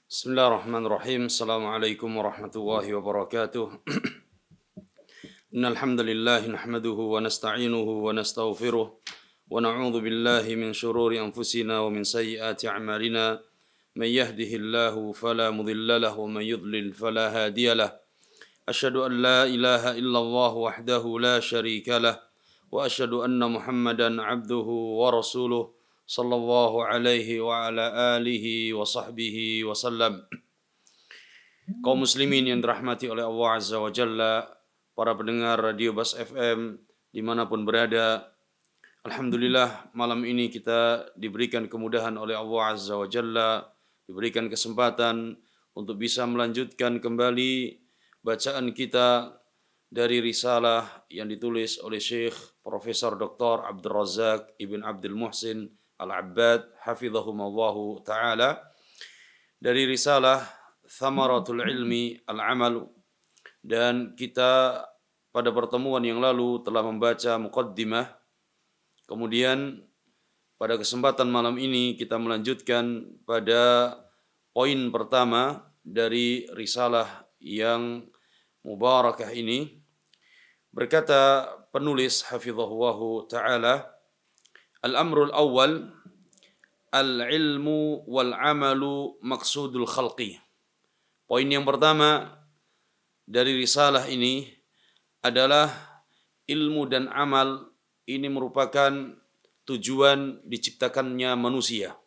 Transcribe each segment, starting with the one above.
Bismillahirrahmanirrahim. Assalamualaikum warahmatullahi wabarakatuh. Innal hamdalillah nahmaduhu wa nasta'inuhu wa nastaghfiruh wa na'udzu billahi min shururi anfusina wa min sayyiati a'malina. Man yahdihillahu fala mudilla lahu wa man yudlil fala hadiya lahu. Asyhadu an la ilaha illallah wahdahu la syarika lah wa asyhadu anna Muhammadan 'abduhu wa rasuluh sallallahu alaihi wa ala alihi wa sahbihi wa sallam. Kaum muslimin yang dirahmati oleh Allah Azza wa Jalla, para pendengar Radio Bas FM dimanapun berada, alhamdulillah malam ini kita diberikan kemudahan oleh Allah Azza wa Jalla, diberikan kesempatan untuk bisa melanjutkan kembali bacaan kita dari risalah yang ditulis oleh Syekh Profesor Dr. Abdul Razak Ibn Abdul Muhsin Al-Abbad hafizahumullahu ta'ala, dari risalah Thamaratul Ilmi Al-Amal. Dan kita pada pertemuan yang lalu telah membaca muqaddimah. Kemudian pada kesempatan malam ini kita melanjutkan pada poin pertama dari risalah yang mubarakah ini. Berkata penulis hafizahullahu ta'ala, Al-amrul awal, al-ilmu wal-amalu maqsudul khalqi. Poin yang pertama dari risalah ini adalah ilmu dan amal ini merupakan tujuan diciptakannya manusia.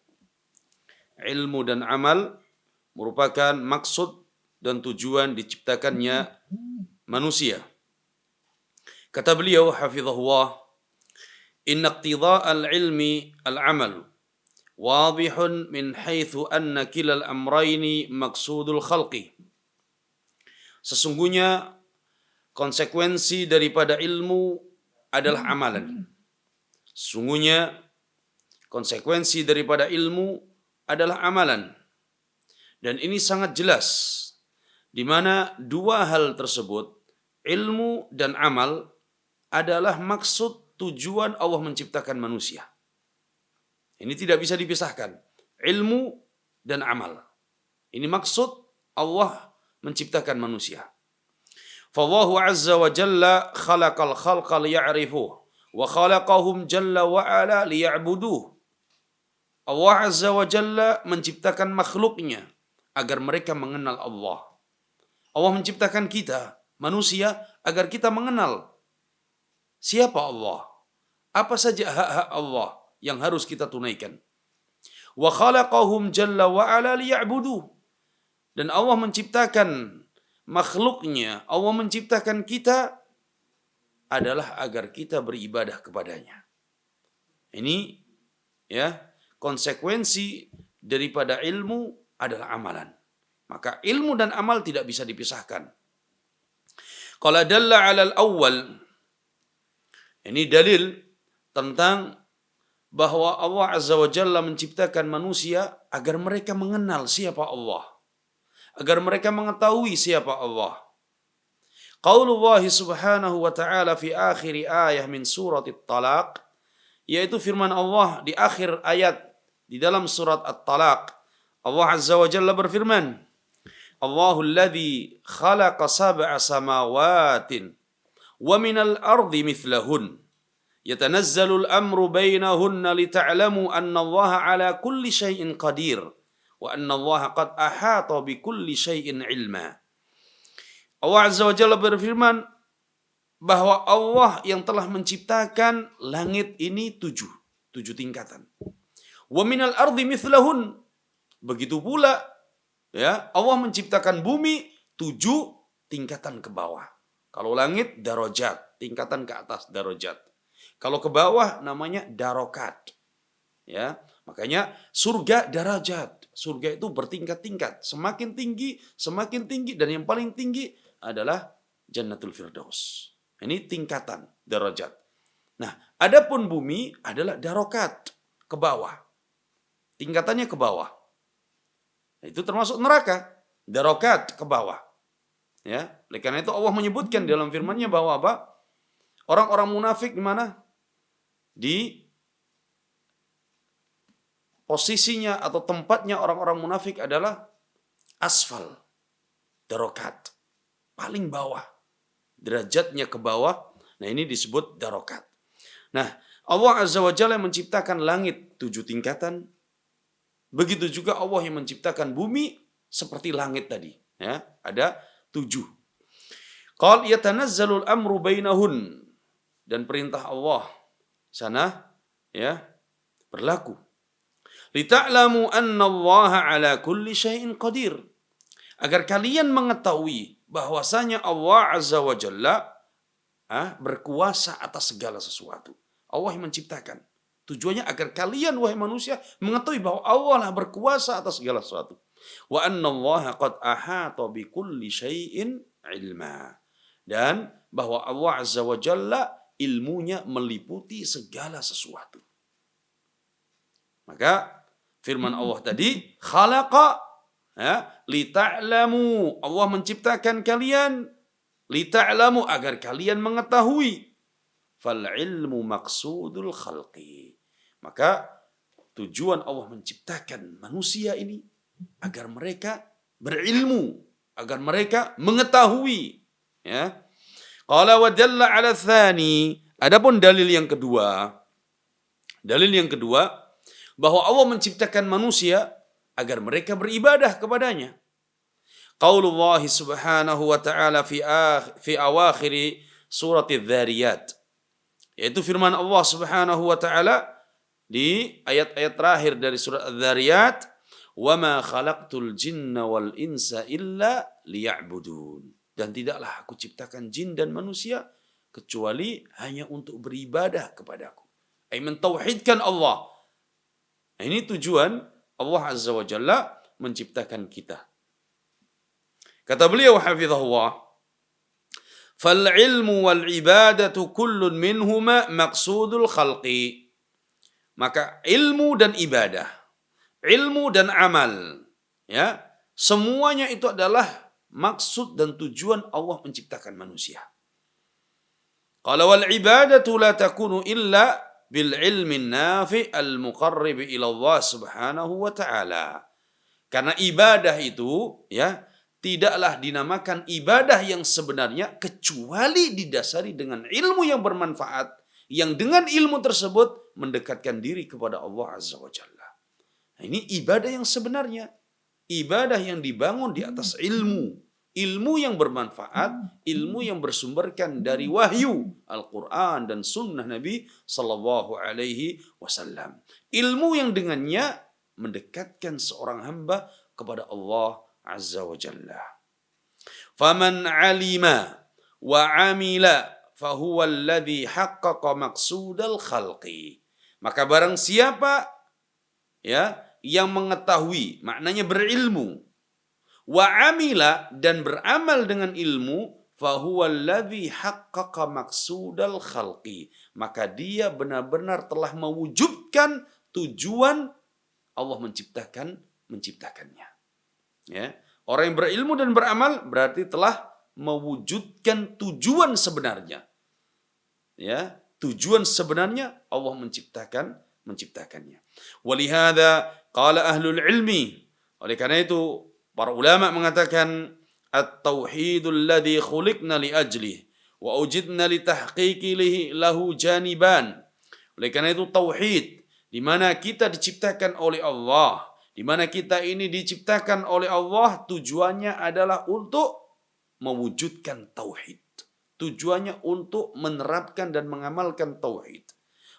Ilmu dan amal merupakan maksud dan tujuan diciptakannya manusia. Kata beliau hafizahullah, inna iqtida'al ilmi al-amal wadihun min haitsu anna kilal amrayni maqsudul khalqi. Sesungguhnya konsekuensi daripada ilmu adalah amalan. Sesungguhnya konsekuensi daripada ilmu adalah amalan. Dan ini sangat jelas di mana dua hal tersebut, ilmu dan amal, adalah maksud tujuan Allah menciptakan manusia. Ini tidak bisa dipisahkan. Ilmu dan amal. Ini maksud Allah menciptakan manusia. Fallahu azza wa jalla khalaqal khalqa liya'rifuh wa khalaqahum jalla wa ala liya'buduh. Allah azza wa jalla menciptakan makhluknya agar mereka mengenal Allah. Allah menciptakan kita, manusia, agar kita mengenal siapa Allah. Apa saja hak-hak Allah yang harus kita tunaikan. Wa khalaqahum jalla wa ala liya'buduh. Dan Allah menciptakan makhluknya, Allah menciptakan kita adalah agar kita beribadah kepadanya. Ini ya, konsekuensi daripada ilmu adalah amalan. Maka ilmu dan amal tidak bisa dipisahkan. Qala dalla 'alal awwal. Ini dalil tentang bahwa Allah Azza wa Jalla menciptakan manusia agar mereka mengenal siapa Allah. Agar mereka mengetahui siapa Allah. Qaulullah subhanahu wa ta'ala fi akhir ayah min surat At-Talaq, yaitu firman Allah di akhir ayat di dalam surat At-Talaq. Allah Azza wa Jalla berfirman, Allahul ladzi khalaqa sab'a samawatin wa minal ardi mithlahun yatanazzalul amru bainahunna lita'lamu anna Allah ala kulli syai'in qadir wa anna Allah qad ahata bi kulli syai'in ilma. Allah Azza wa Jalla berfirman bahwa Allah yang telah menciptakan langit ini tujuh tingkatan. Wa minal ardi mithlahun. Begitu pula ya, Allah menciptakan bumi 7 tingkatan ke bawah. Kalau langit darajat, tingkatan ke atas darajat. Kalau ke bawah namanya darokat. Ya, makanya surga darajat. Surga itu bertingkat-tingkat, semakin tinggi dan yang paling tinggi adalah Jannatul Firdaus. Ini tingkatan darajat. Nah, adapun bumi adalah darokat, ke bawah. Tingkatannya ke bawah. Itu termasuk neraka, darokat ke bawah. Ya, oleh karena itu Allah menyebutkan dalam firman-Nya bahwa apa? Orang-orang munafik di mana? Di posisinya atau tempatnya orang-orang munafik adalah asfal, darokat, paling bawah, derajatnya ke bawah. Nah ini disebut darokat. Nah Allah Azza wa Jalla menciptakan langit 7 tingkatan. Begitu juga Allah yang menciptakan bumi seperti langit tadi. Ya, ada 7. Qal yatanazzalul amru bainahun. Dan perintah Allah sana ya berlaku. Lita'lamu anna Allah ala kulli syai'in qadir. Agar kalian mengetahui bahwasanya Allah Azza wa Jalla berkuasa atas segala sesuatu. Allah yang menciptakan. Tujuannya agar kalian wahai manusia mengetahui bahwa Allah lah berkuasa atas segala sesuatu. Wa anna Allah qad ahata bi kulli syai'in ilma. Dan bahwa Allah Azza wa Jalla ilmunya meliputi segala sesuatu. Maka firman Allah tadi, khalaqa li ta'lamu. Allah menciptakan kalian li ta'lamu agar kalian mengetahui. Fal ilmu maqsudul khalqi. Maka tujuan Allah menciptakan manusia ini agar mereka berilmu, agar mereka mengetahui. Ya. Qala wa dalla 'ala tsani. Adapun dalil yang kedua bahwa Allah menciptakan manusia agar mereka beribadah kepadanya. Qaulullah subhanahu wa ta'ala fi awakhir surat Adz-Dzariyat. Yaitu firman Allah subhanahu wa ta'ala di ayat-ayat terakhir dari surat Adz-Dzariyat. Wa ma khalaqtul jinna wal insa illa liya'budun. Dan tidaklah aku ciptakan jin dan manusia kecuali hanya untuk beribadah kepadaku. Ay mentauhidkan Allah. Nah, ini tujuan Allah Azza wa Jalla menciptakan kita. Kata beliau hafizahullah, fal ilmu wal ibadatu kullun minhuma maqsudul khalqi. Maka ilmu dan ibadah, ilmu dan amal, ya, semuanya itu adalah maksud dan tujuan Allah menciptakan manusia. Qala wal ibadatu la takunu illa bil ilmin nafi al muqarrib ila Allah subhanahu wa ta'ala. Karena ibadah itu ya tidaklah dinamakan ibadah yang sebenarnya kecuali didasari dengan ilmu yang bermanfaat, yang dengan ilmu tersebut mendekatkan diri kepada Allah Azza wa Jalla. Nah, ini ibadah yang sebenarnya, ibadah yang dibangun di atas ilmu. Ilmu yang bermanfaat, ilmu yang bersumberkan dari wahyu Al-Quran dan sunnah Nabi Sallallahu Alaihi Wasallam. Ilmu yang dengannya mendekatkan seorang hamba kepada Allah Azza wa Jalla. Faman alima wa amila fahuwa alladhi haqqaqa maqsudal khalqi. Maka barang siapa ya yang mengetahui, maknanya berilmu, wa amila dan beramal dengan ilmu, fahuwa alladhi haqqaqa maqsudal khalqi. Maka dia benar-benar telah mewujudkan tujuan Allah menciptakannya. Ya. Orang yang berilmu dan beramal berarti telah mewujudkan tujuan sebenarnya. Ya, tujuan sebenarnya Allah menciptakannya. Walihada qala ahlul ilmi. Oleh karena itu para ulama mengatakan at-tauhidul ladzi khuliqna li ajlihi wa ujidna li tahqiqi lahu janiban. Oleh karena itu tauhid di mana kita diciptakan oleh Allah, di mana kita ini diciptakan oleh Allah, tujuannya adalah untuk mewujudkan tauhid. Tujuannya untuk menerapkan dan mengamalkan tauhid.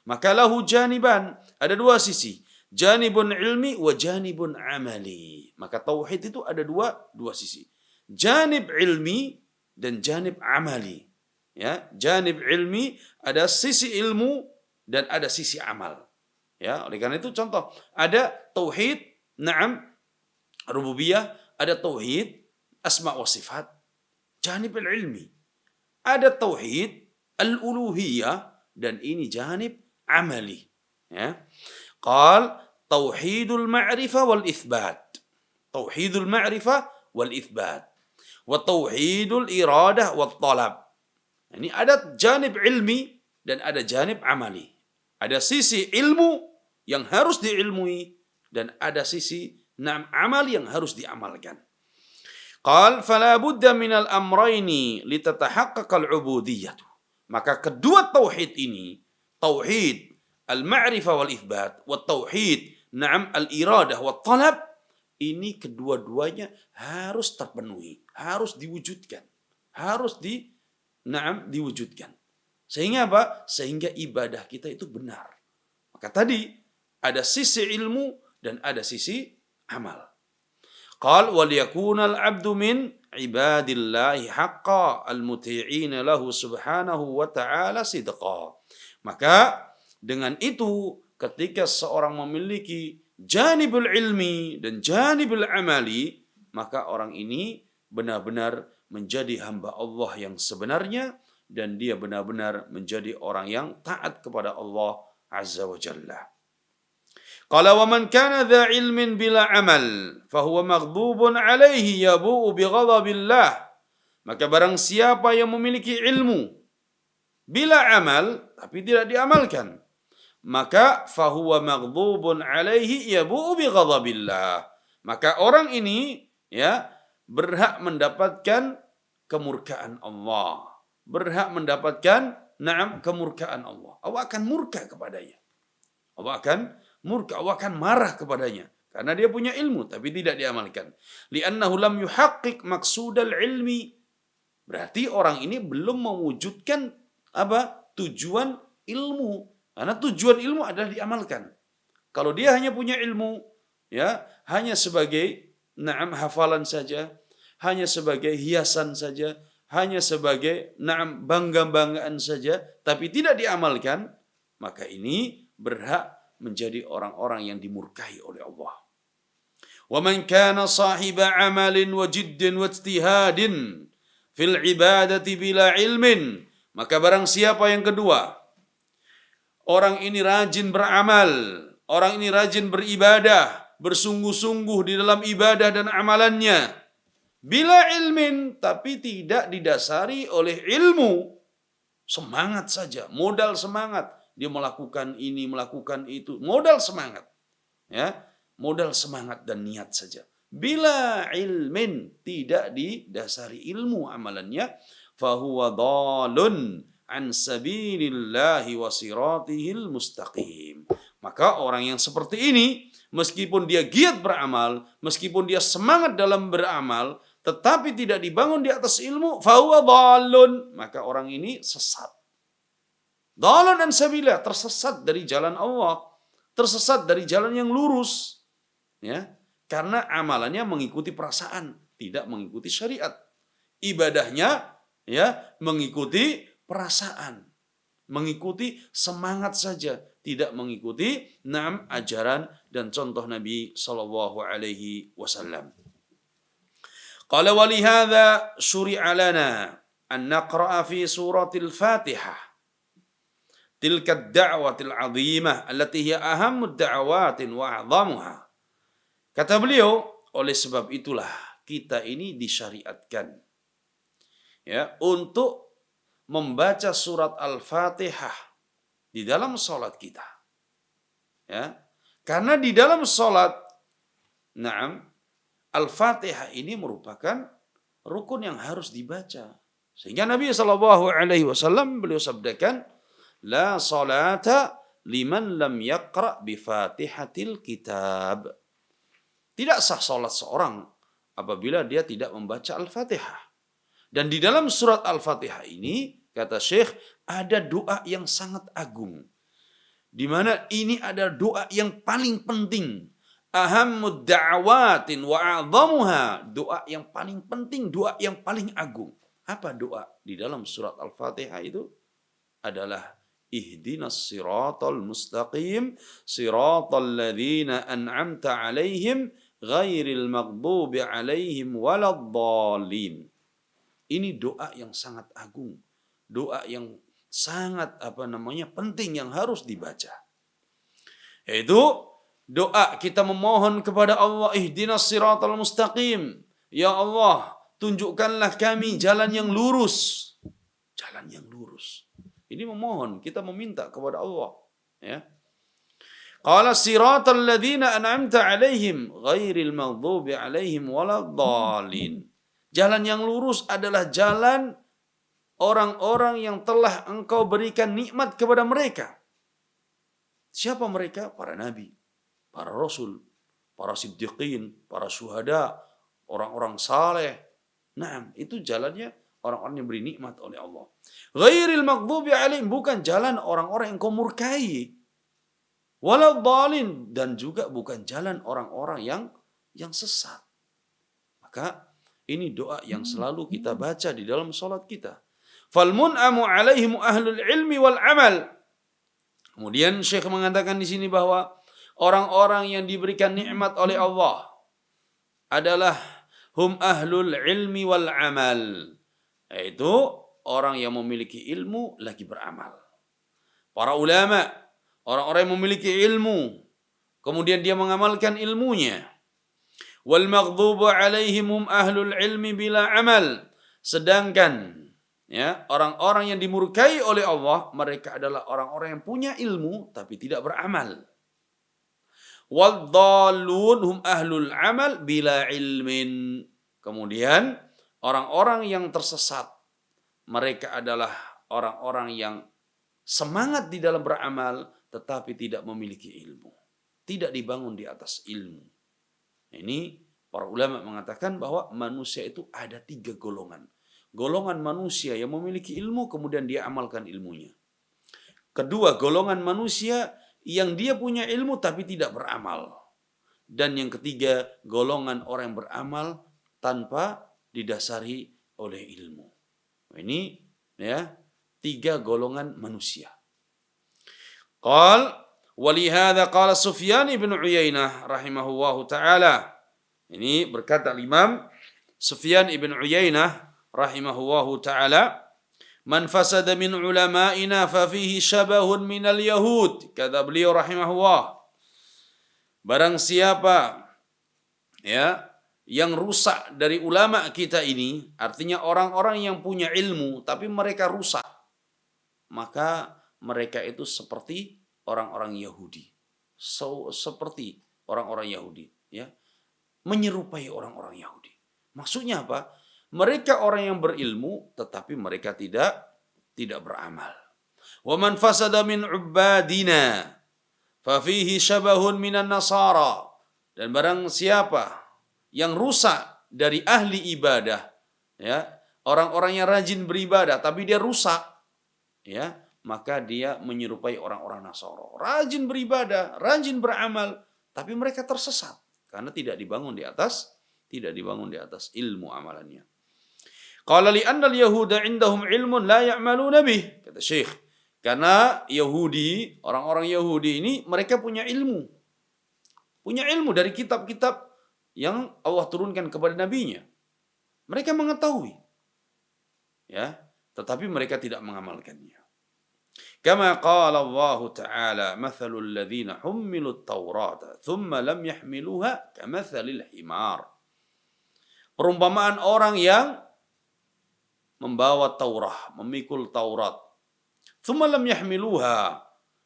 Maka lahu janiban, ada dua sisi. Janibun ilmi wa janibun amali. Maka tauhid itu ada dua sisi. Janib ilmi dan janib amali. Ya, janib ilmi ada sisi ilmu dan ada sisi amal. Ya, oleh karena itu contoh, ada tauhid rububiyah, ada tauhid asma wa sifat, janib ilmi. Ada tauhid al-uluhiyah dan ini janib amali. Ya. Qal tauhidul ma'rifah wal itsbat. Tauhidul ma'rifah wal itsbat. Wa tauhidul iradah wat talab. Ini ada janib ilmi dan ada janib amali. Ada sisi ilmu yang harus diilmui dan ada sisi amal yang harus diamalkan. Qal fala budda minal amrayni litatahaqqaqal ubudiyyah. Maka kedua tauhid ini, tauhid al-ma'rifah wal itsbat, wa tauhid na'am al-iradah wa talab, ini kedua-duanya harus terpenuhi, harus diwujudkan, harus diwujudkan. Sehingga apa? Sehingga ibadah kita itu benar. Maka tadi ada sisi ilmu dan ada sisi amal. Qal wal yakuna al-'abdu min ibadillahi haqqan al-muti'ina lahu subhanahu wa ta'ala sidqa. Maka dengan itu ketika seorang memiliki janibul ilmi dan janibul amali, maka orang ini benar-benar menjadi hamba Allah yang sebenarnya dan dia benar-benar menjadi orang yang taat kepada Allah Azza wa Jalla. Qala wa man kana dha ilmin bila amal fahuwa maghdubun alaihi yabu'u bighadabillah. Maka barang siapa yang memiliki ilmu bila amal tapi tidak diamalkan, maka fahuwa maghdubun alaihi yabu'u bighadabillah. Maka orang ini berhak mendapatkan kemurkaan Allah. Berhak mendapatkan kemurkaan Allah. Allah akan murka kepadanya. Allah akan murka, Allah akan marah kepadanya karena dia punya ilmu tapi tidak diamalkan. Li'annahu lam yuhaqqiq maqsudal ilmi. Berarti orang ini belum mewujudkan tujuan ilmu. Karena tujuan ilmu adalah diamalkan. Kalau dia hanya punya ilmu, hanya sebagai hafalan saja, hanya sebagai hiasan saja, hanya sebagai bangga-banggaan saja, tapi tidak diamalkan, maka ini berhak menjadi orang-orang yang dimurkai oleh Allah. Wa man kana sahiba amalin wa jiddin wa ijtihadin fil ibadati bila ilmin, maka barang siapa yang kedua, orang ini rajin beramal, orang ini rajin beribadah, bersungguh-sungguh di dalam ibadah dan amalannya, bila ilmin, tapi tidak didasari oleh ilmu, semangat saja, modal semangat, dia melakukan ini, melakukan itu, modal semangat, modal semangat dan niat saja. Bila ilmin, tidak didasari ilmu amalannya, fahuwa dhalun an sabilillahi wa siratihil mustaqim. Maka orang yang seperti ini, meskipun dia giat beramal, meskipun dia semangat dalam beramal, tetapi tidak dibangun di atas ilmu, fahuwa dhalun, maka orang ini sesat. Dhalun an sabilillah, tersesat dari jalan Allah, tersesat dari jalan yang lurus, karena amalannya mengikuti perasaan, tidak mengikuti syariat. Ibadahnya mengikuti perasaan, mengikuti semangat saja, tidak mengikuti ajaran dan contoh Nabi sallallahu alaihi wasallam. Qala wa li hadza syuri'a lana an naqra'a fi suratil Fatihah tilka ad-da'watil 'azimah allati hiya ahammu ad-da'awatin wa a'zamuha. Kata beliau, oleh sebab itulah kita ini disyariatkan untuk membaca surat Al-Fatihah di dalam salat kita. Karena di dalam salat Al-Fatihah ini merupakan rukun yang harus dibaca. Sehingga Nabi sallallahu alaihi wasallam beliau sabdakan, la salata liman lam yaqra bi Fatihatil kitab. Tidak sah salat seorang apabila dia tidak membaca Al-Fatihah. Dan di dalam surat Al-Fatihah ini, kata Syekh, ada doa yang sangat agung. Di mana ini ada doa yang paling penting. Ahammud da'awatin wa a'zamuha. Doa yang paling penting, doa yang paling agung. Apa doa di dalam surat Al-Fatihah itu? Adalah ihdinas siratal mustaqim siratal ladzina an'amta alaihim ghairil maghdubi alaihim waladdallin. Ini doa yang sangat agung, doa yang sangat penting yang harus dibaca. Yaitu doa kita memohon kepada Allah, ihdinas siratal mustaqim. Ya Allah, tunjukkanlah kami jalan yang lurus. Jalan yang lurus. Ini memohon, kita meminta kepada Allah. Qala siratal ladzina an'amta alaihim ghairil maghdubi alaihim waladdallin. Jalan yang lurus adalah jalan orang-orang yang telah engkau berikan nikmat kepada mereka. Siapa mereka? Para nabi, para rasul, para siddiqin, para syuhada, orang-orang saleh. Nah, itu jalannya orang-orang yang beri nikmat oleh Allah. Ghairil maghdubi alaihim, bukan jalan orang-orang yang kau murkai. Walau dhalin, dan juga bukan jalan orang-orang yang sesat. Maka ini doa yang selalu kita baca di dalam salat kita. Fal mun'amu alaihim ahlul ilmi wal amal. Kemudian Syekh mengatakan di sini bahwa orang-orang yang diberikan nikmat oleh Allah adalah hum ahlul ilmi wal amal. Yaitu orang yang memiliki ilmu lagi beramal. Para ulama, orang-orang yang memiliki ilmu, kemudian dia mengamalkan ilmunya. Wal maghdubu alaihim hum ahlul ilmi bila amal. Sedangkan ya, orang-orang yang dimurkai oleh Allah, mereka adalah orang-orang yang punya ilmu tapi tidak beramal. Wad-dallun hum ahlul amal bila ilmin. Kemudian orang-orang yang tersesat, mereka adalah orang-orang yang semangat di dalam beramal tetapi tidak memiliki ilmu. Tidak dibangun di atas ilmu. Ini para ulama mengatakan bahwa manusia itu ada 3 golongan. Golongan manusia yang memiliki ilmu kemudian dia amalkan ilmunya. Kedua, golongan manusia yang dia punya ilmu tapi tidak beramal. Dan yang ketiga, golongan orang yang beramal tanpa didasari oleh ilmu. Ini ya 3 golongan manusia. Qal walihada qala Sufyan ibn Uyainah rahimahullahu taala. Ini berkata Imam Sufyan ibn Uyainah rahimahullahu taala, man fasada min ulama'ina fa fihi syabahun minal yahud. Kata beliau rahimahullah, barang siapa ya yang rusak dari ulama kita ini, artinya orang-orang yang punya ilmu tapi mereka rusak, maka mereka itu seperti orang-orang Yahudi. Seperti orang-orang Yahudi, ya. Menyerupai orang-orang Yahudi. Maksudnya apa? Mereka orang yang berilmu tetapi mereka tidak beramal. Wa man fasada min ubadina fa fihi syabahun minan nasara. Dan barang siapa yang rusak dari ahli ibadah, ya, orang-orang yang rajin beribadah tapi dia rusak, ya, maka dia menyerupai orang-orang Nasara. Rajin beribadah, rajin beramal, tapi mereka tersesat karena tidak dibangun di atas ilmu amalannya. Qala li anna al-yahuda indahum ilmun la ya'maluna bih, kata Syekh. Karena Yahudi, orang-orang Yahudi ini mereka punya ilmu. Punya ilmu dari kitab-kitab yang Allah turunkan kepada nabinya. Mereka mengetahui. Ya, tetapi mereka tidak mengamalkannya. Kama qala Allah Ta'ala, mathalul ladzina hummilut Taurata thumma lam yahmiluha kamathalil himar. Perumpamaan orang yang membawa Taurah, memikul Taurat, thumma lam yahmiluha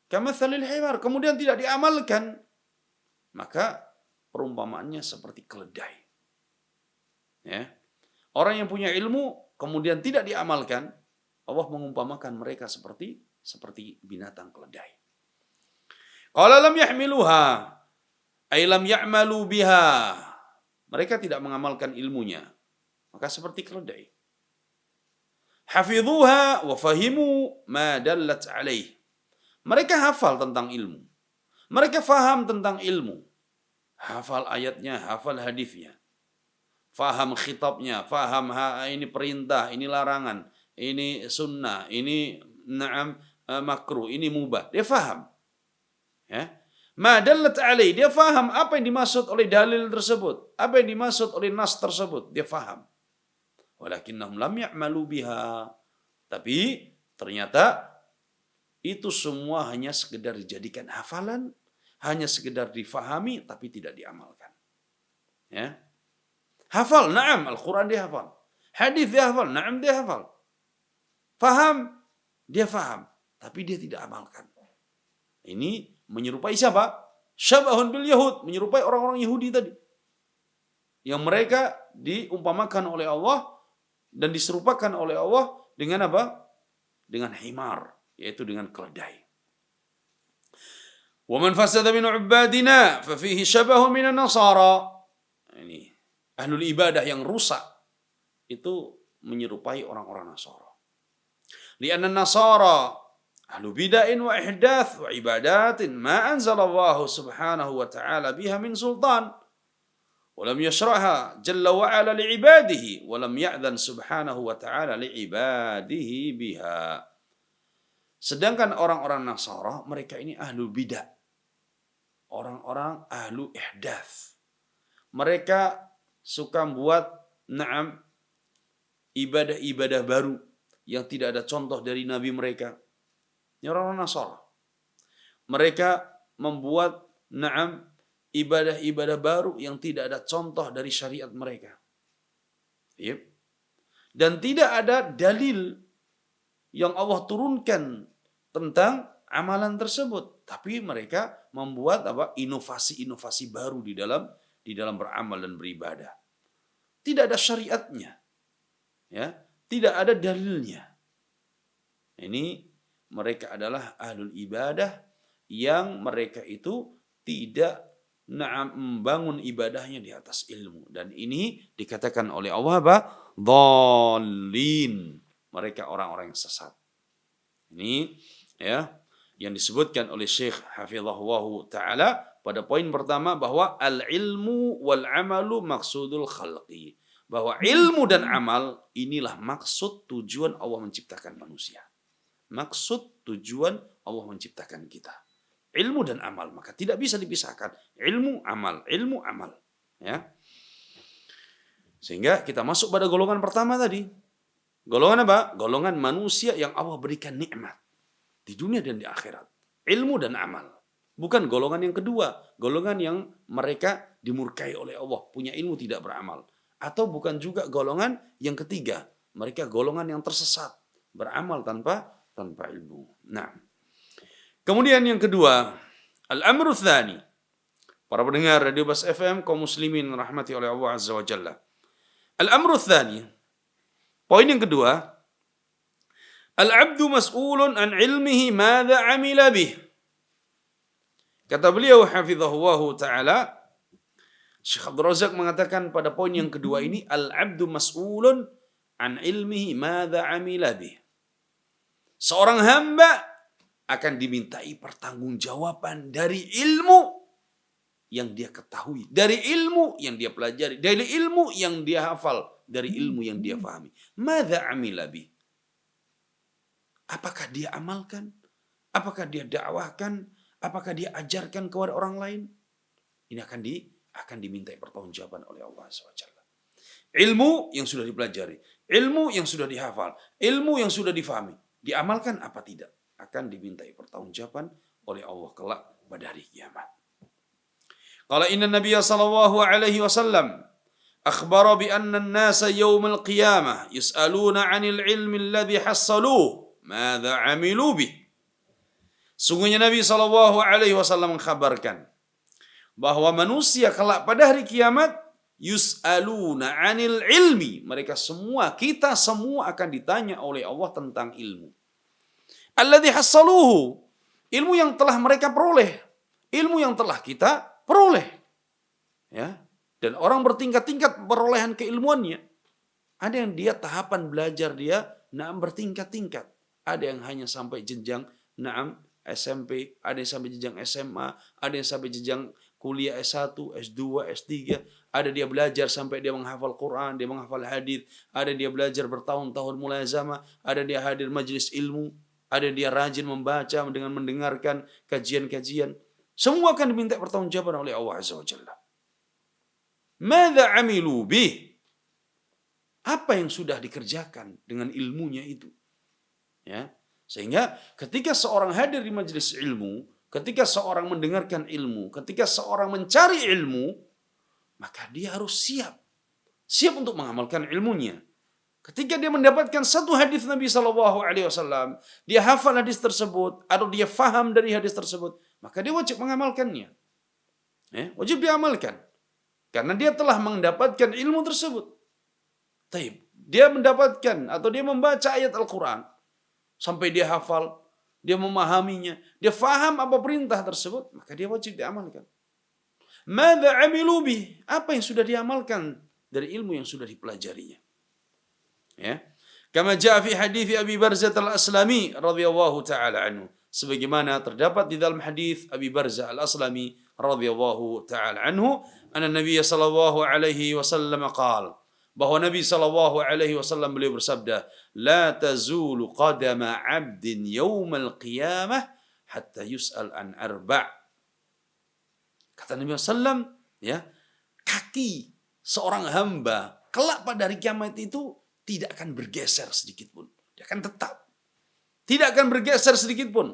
kamathalil himar, kemudian tidak diamalkan, maka perumpamaannya seperti keledai. Ya. Orang yang punya ilmu kemudian tidak diamalkan, Allah mengumpamakan mereka seperti binatang keledai. Qala lam yahmiluha ay lam ya'malu biha. Mereka tidak mengamalkan ilmunya, maka seperti keledai. Hafidhuha wa fahimu ma dallat alaih. Mereka hafal tentang ilmu. Mereka faham tentang ilmu. Hafal ayatnya, hafal hadisnya. Faham khitabnya, faham ini perintah, ini larangan, ini sunnah, ini makruh, ini mubah. Dia faham. Ya. Ma dallat alaih, dia faham apa yang dimaksud oleh dalil tersebut, apa yang dimaksud oleh nas tersebut, dia faham. Walakinnahum lam ya'malu biha. Tapi ternyata itu semua hanya sekedar dijadikan hafalan, hanya sekedar difahami tapi tidak diamalkan. Ya. Hafal, na'am, Al-Quran dia hafal. Hadis dia hafal, na'am dia hafal. Faham, dia faham, tapi dia tidak amalkan. Ini menyerupai siapa? Syabahun bil Yahud, menyerupai orang-orang Yahudi tadi. Yang mereka diumpamakan oleh Allah dan diserupakan oleh Allah dengan apa? Dengan himar, yaitu dengan keledai. Wa man fasada min ubadina fa fihi syabahu minan nasara. Ini ahlul ibadah yang rusak itu menyerupai orang-orang Nasara. Lianna Nasara ahlu bid'ain wa ihdath wa ibadatin ma anzalallahu subhanahu wa ta'ala biha min sultan. ولم يشرعها جل وعلا لعباده ولم يأذن سبحانه وتعالى لعباده بها. Sedangkan orang-orang Nasara, mereka ini ahlu bidah, orang-orang ahlu ihdath. Mereka suka buat ibadah-ibadah baru yang tidak ada contoh dari Nabi mereka. Ini orang-orang Nasara. Mereka membuat ibadah-ibadah baru yang tidak ada contoh dari syariat mereka. Yep. Dan tidak ada dalil yang Allah turunkan tentang amalan tersebut, tapi mereka membuat inovasi-inovasi baru di dalam beramal dan beribadah. Tidak ada syariatnya. Ya, tidak ada dalilnya. Ini mereka adalah ahlul ibadah yang mereka itu tidak membangun ibadahnya di atas ilmu, dan ini dikatakan oleh Allah apa? Dhalin. Mereka orang-orang yang sesat. Ini ya yang disebutkan oleh Syekh Hafizahullah Ta'ala pada poin pertama bahwa al-ilmu wal amalu maksudul khalqi. Bahwa ilmu dan amal inilah maksud tujuan Allah menciptakan manusia. Maksud tujuan Allah menciptakan kita. Ilmu dan amal, maka tidak bisa dipisahkan. Ilmu, amal, ya. Sehingga kita masuk pada golongan pertama tadi. Golongan apa? Golongan manusia yang Allah berikan nikmat di dunia dan di akhirat. Ilmu dan amal. Bukan golongan yang kedua, golongan yang mereka dimurkai oleh Allah, punya ilmu tidak beramal. Atau bukan juga golongan yang ketiga, mereka golongan yang tersesat, beramal tanpa ilmu. Nah, kemudian yang kedua, al-amru tsani. Para pendengar Radio Bas FM kaum muslimin rahmati oleh Allah Azza wa Jalla. Al-amru tsani. Poin yang kedua, al-'abdu mas'ulun an ilmihi madza 'amila bih. Kata beliau hafizahullah taala, Syekh Abdul Razak mengatakan pada poin yang kedua ini, al-'abdu mas'ulun an ilmihi madza 'amila bih. Seorang hamba akan dimintai pertanggungjawaban dari ilmu yang dia ketahui, dari ilmu yang dia pelajari, dari ilmu yang dia hafal, dari ilmu yang dia pahami. Madza 'amila bih. Apakah dia amalkan? Apakah dia dakwahkan? Apakah dia ajarkan kepada orang lain? Ini akan dimintai pertanggungjawaban oleh Allah SWT. Ilmu yang sudah dipelajari, ilmu yang sudah dihafal, ilmu yang sudah difahami, diamalkan apa tidak? Akan dimintai pertanggungjawaban oleh Allah kelak pada hari kiamat. Qala inna Nabiyya sallallahu alaihi wasallam akhbara bi anna an-nasa yawm al-qiyamah yus'aluna 'anil ilmi alladhi hassaluhu madza 'amilu bih. Sungguhnya Nabi sallallahu alaihi wasallam mengkhabarkan bahwa manusia kelak pada hari kiamat yus'aluna 'anil ilmi, mereka semua, kita semua akan ditanya oleh Allah tentang ilmu. Alladzi hassaluhu, ilmu yang telah mereka peroleh, ilmu yang telah kita peroleh. Ya, dan orang bertingkat-tingkat perolehan keilmuannya. Ada yang dia tahapan belajar dia bertingkat-tingkat. Ada yang hanya sampai jenjang SMP, ada yang sampai jenjang SMA, ada yang sampai jenjang kuliah S1, S2, S3, ada dia belajar sampai dia menghafal Quran, dia menghafal hadis, ada dia belajar bertahun-tahun mulazamah, ada dia hadir majelis ilmu, ada dia rajin membaca dengan mendengarkan kajian-kajian. Semua akan diminta pertanggungjawaban oleh Allah Azza wa Jalla. Madza 'amilu bih? Apa yang sudah dikerjakan dengan ilmunya itu? Ya. Sehingga ketika seorang hadir di majelis ilmu, ketika seorang mendengarkan ilmu, ketika seorang mencari ilmu, maka dia harus siap untuk mengamalkan ilmunya. Ketika dia mendapatkan satu hadis Nabi SAW, dia hafal hadis tersebut atau dia faham dari hadis tersebut, maka dia wajib mengamalkannya. Wajib diamalkan. Karena dia telah mendapatkan ilmu tersebut. Taib. Dia mendapatkan atau dia membaca ayat Al-Quran. Sampai dia hafal, dia memahaminya, dia faham apa perintah tersebut, maka dia wajib diamalkan. Madza amilu bih? Apa yang sudah diamalkan dari ilmu yang sudah dipelajarinya. Ya. Kama jaa fi hadis Abi Barzah Al-Aslami radhiyallahu taala anhu. Sebagaimana terdapat di dalam hadis Abi Barzah Al-Aslami radhiyallahu taala anhu, anna Nabi sallallahu alaihi wasallam qala, bahwa Nabi sallallahu alaihi wasallam beliau bersabda, la tazulu qadama 'abdin yaumal qiyamah hatta yus'al an arba'. Kata Nabi sallam, ya, kaki seorang hamba kelak pada hari kiamat itu tidak akan bergeser sedikit pun. Dia akan tetap. Tidak akan bergeser sedikit pun.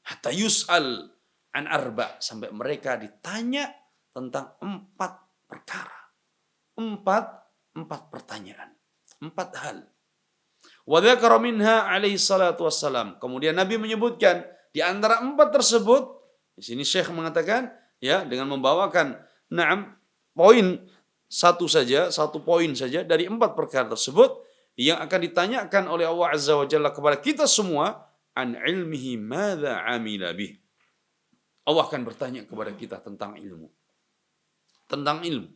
Hatta yus'al an arba'. Sampai mereka ditanya tentang 4 perkara. 4 pertanyaan. 4 hal. Wa dzakara minha alaihi salatu wassalam. Kemudian Nabi menyebutkan di antara 4 tersebut, di sini Syekh mengatakan, ya, dengan membawakan 6 poin, satu poin saja dari 4 perkara tersebut yang akan ditanyakan oleh Allah Azza wa Jalla kepada kita semua, an ilmihi madza amila bih. Allah akan bertanya kepada kita tentang ilmu. Tentang ilmu.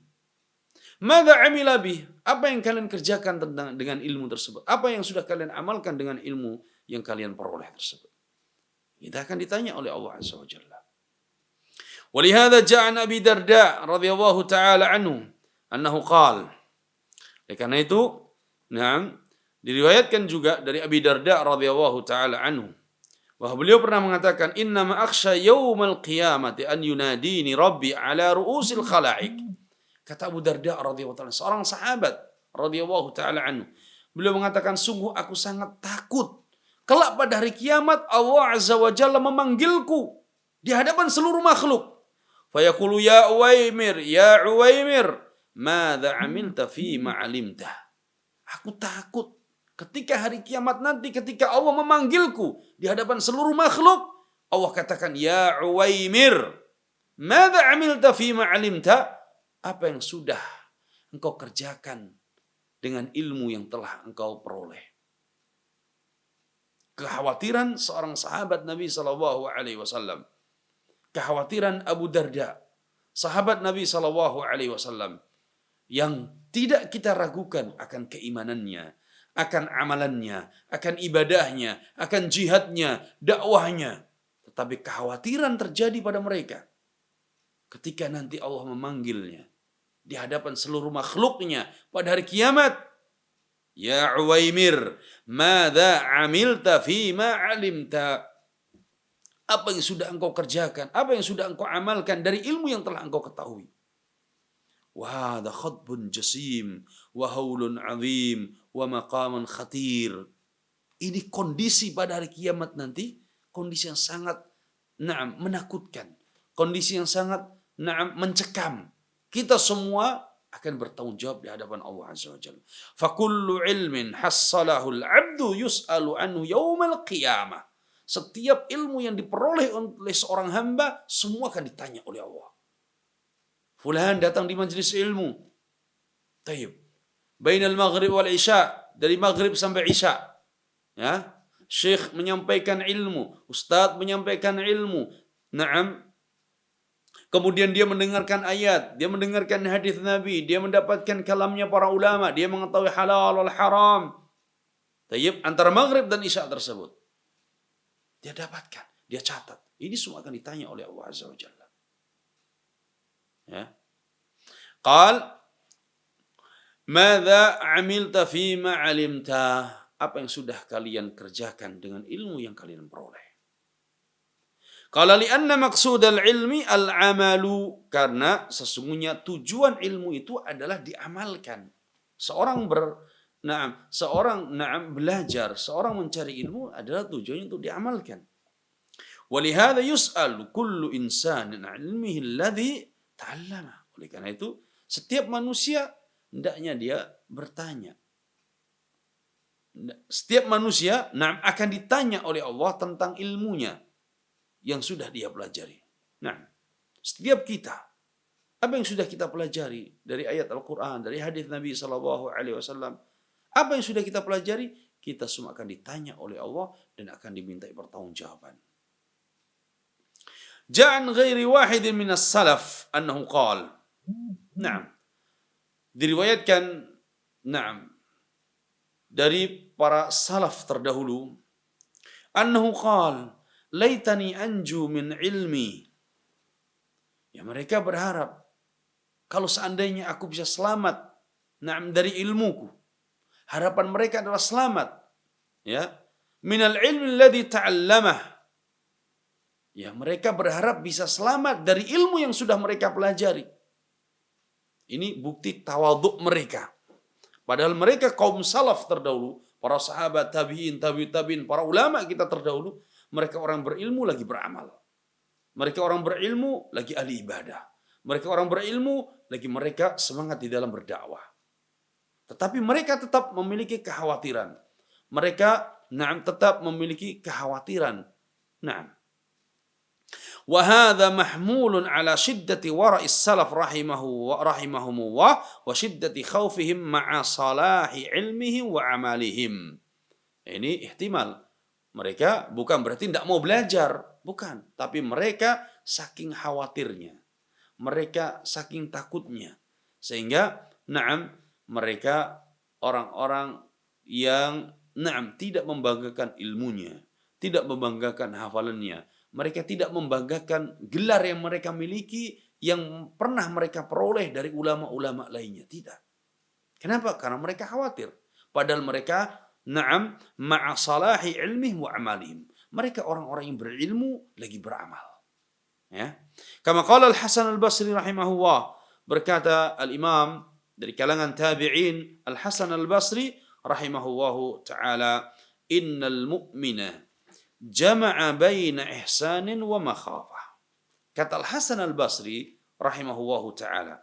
Madza amila bih? Apa yang kalian kerjakan dengan ilmu tersebut? Apa yang sudah kalian amalkan dengan ilmu yang kalian peroleh tersebut? Kita akan ditanya oleh Allah Azza wa Jalla. Walihada ja'a Abi Darda radhiyallahu taala anhu annahu qala. Karena itu, diriwayatkan juga dari Abi Darda radhiyallahu taala anhu bahwa beliau pernah mengatakan, inna ma akhsha yaumal qiyamati an yunadini rabbi ala ru'usil khalaiq. Kata Abu Darda radhiyallahu taala, seorang sahabat radhiyallahu taala anhu, beliau mengatakan, sungguh aku sangat takut kelak pada hari kiamat Allah Azza wa Jalla memanggilku di hadapan seluruh makhluk. Fayaqulu ya Uwaimir, madza amilta fi ma 'alimta. Aku takut ketika hari kiamat nanti, ketika Allah memanggilku di hadapan seluruh makhluk, Allah katakan, ya Uwaimir, madza amilta fi ma 'alimta? Apa yang sudah engkau kerjakan dengan ilmu yang telah engkau peroleh? Kekhawatiran seorang sahabat Nabi sallallahu alaihi wasallam. Kekhawatiran Abu Darda, sahabat Nabi sallallahu alaihi wasallam, yang tidak kita ragukan akan keimanannya, akan amalannya, akan ibadahnya, akan jihadnya, dakwahnya. Tetapi kekhawatiran terjadi pada mereka ketika nanti Allah memanggilnya di hadapan seluruh makhluknya pada hari kiamat. Ya Uwaimir, madza amilta fima 'alimta? Apa yang sudah engkau kerjakan? Apa yang sudah engkau amalkan dari ilmu yang telah engkau ketahui? Wa hadha khadbun jasim wa haulun 'azim wa maqaman khatir. Ini kondisi pada hari kiamat nanti, kondisi yang sangat menakutkan, kondisi yang sangat mencekam. Kita semua akan bertanggung jawab di hadapan Allah Azza wa Jalla. Fa kullu ilmin hassalahu al-'abdu yus'alu anhu yaumal qiyamah. Setiap ilmu yang diperoleh oleh seorang hamba, semua akan ditanya oleh Allah. Fulan datang di majelis ilmu. Tayyib. Bainal maghrib wal isya, dari maghrib sampai isya. Ya. Syekh menyampaikan ilmu, ustaz menyampaikan ilmu. Naam. Kemudian dia mendengarkan ayat, dia mendengarkan hadis Nabi, dia mendapatkan kalamnya para ulama, dia mengetahui halal wal haram. Tayyib, antara maghrib dan isya tersebut. Dia dapatkan, dia catat. Ini semua akan ditanya oleh Allah Azza wa Jalla. Ya. Qal, madza amilta fima 'alimta? Apa yang sudah kalian kerjakan dengan ilmu yang kalian peroleh? Qala li'anna maqsudal ilmi al-'amalu, karena sesungguhnya tujuan ilmu itu adalah diamalkan. Seorang belajar, seorang mencari ilmu adalah tujuannya untuk diamalkan. Walihada yus'al kullu insanin 'an ilmihi alladhi ta'allama. Oleh karena itu, setiap manusia hendaknya dia bertanya. Setiap manusia akan ditanya oleh Allah tentang ilmunya yang sudah dia pelajari. Nah, setiap kita Apa yang sudah kita pelajari dari ayat Al-Quran, dari hadis Nabi SAW? Apa yang sudah kita pelajari? Kita semua akan ditanya oleh Allah dan akan dimintai pertanggungjawaban. Ja'an ghairi wahidin minas salaf annahu qal. Naam. Diriwayatkan, naam, dari para salaf terdahulu, annahu qal, laitani anju min ilmi. Ya, mereka berharap kalau seandainya aku bisa selamat, naam, dari ilmuku. Harapan mereka adalah selamat, ya, minal ilmi alladhi ta'allamah. Ya, mereka berharap bisa selamat dari ilmu yang sudah mereka pelajari. Ini bukti tawadhu mereka. Padahal mereka kaum salaf terdahulu, para sahabat, tabi'in, tabi'in, para ulama kita terdahulu, mereka orang berilmu lagi beramal. Mereka orang berilmu lagi ahli ibadah. Mereka orang berilmu lagi mereka semangat di dalam berdakwah. Tetapi mereka tetap memiliki kekhawatiran. Mereka, naam, tetap memiliki kekhawatiran. Naam. Wa hadza mahmulun ala shiddati wara'is salaf rahimahumullah wa shiddati khaufihim ma'a salahi ilmihim wa amalihim. Ini ihtimal. Mereka bukan berarti tidak mau belajar, bukan, tapi mereka saking khawatirnya. Mereka saking takutnya, sehingga naam, mereka orang-orang yang naam tidak membanggakan ilmunya, tidak membanggakan hafalannya, mereka tidak membanggakan gelar yang mereka miliki yang pernah mereka peroleh dari ulama-ulama lainnya, tidak. Kenapa? Karena mereka khawatir. Padahal mereka naam ma'a salahi ilmihim wa amalihim. Mereka orang-orang yang berilmu lagi beramal. Ya. Kama qala Al-Hasan Al-Basri rahimahullah, berkata al-Imam dari kalangan tabi'in Al-Hasan Al-Basri rahimahullahu taala, innal mu'mina jama'a baina ihsanin wa makhafah. Kata Al-Hasan Al-Basri rahimahullahu taala,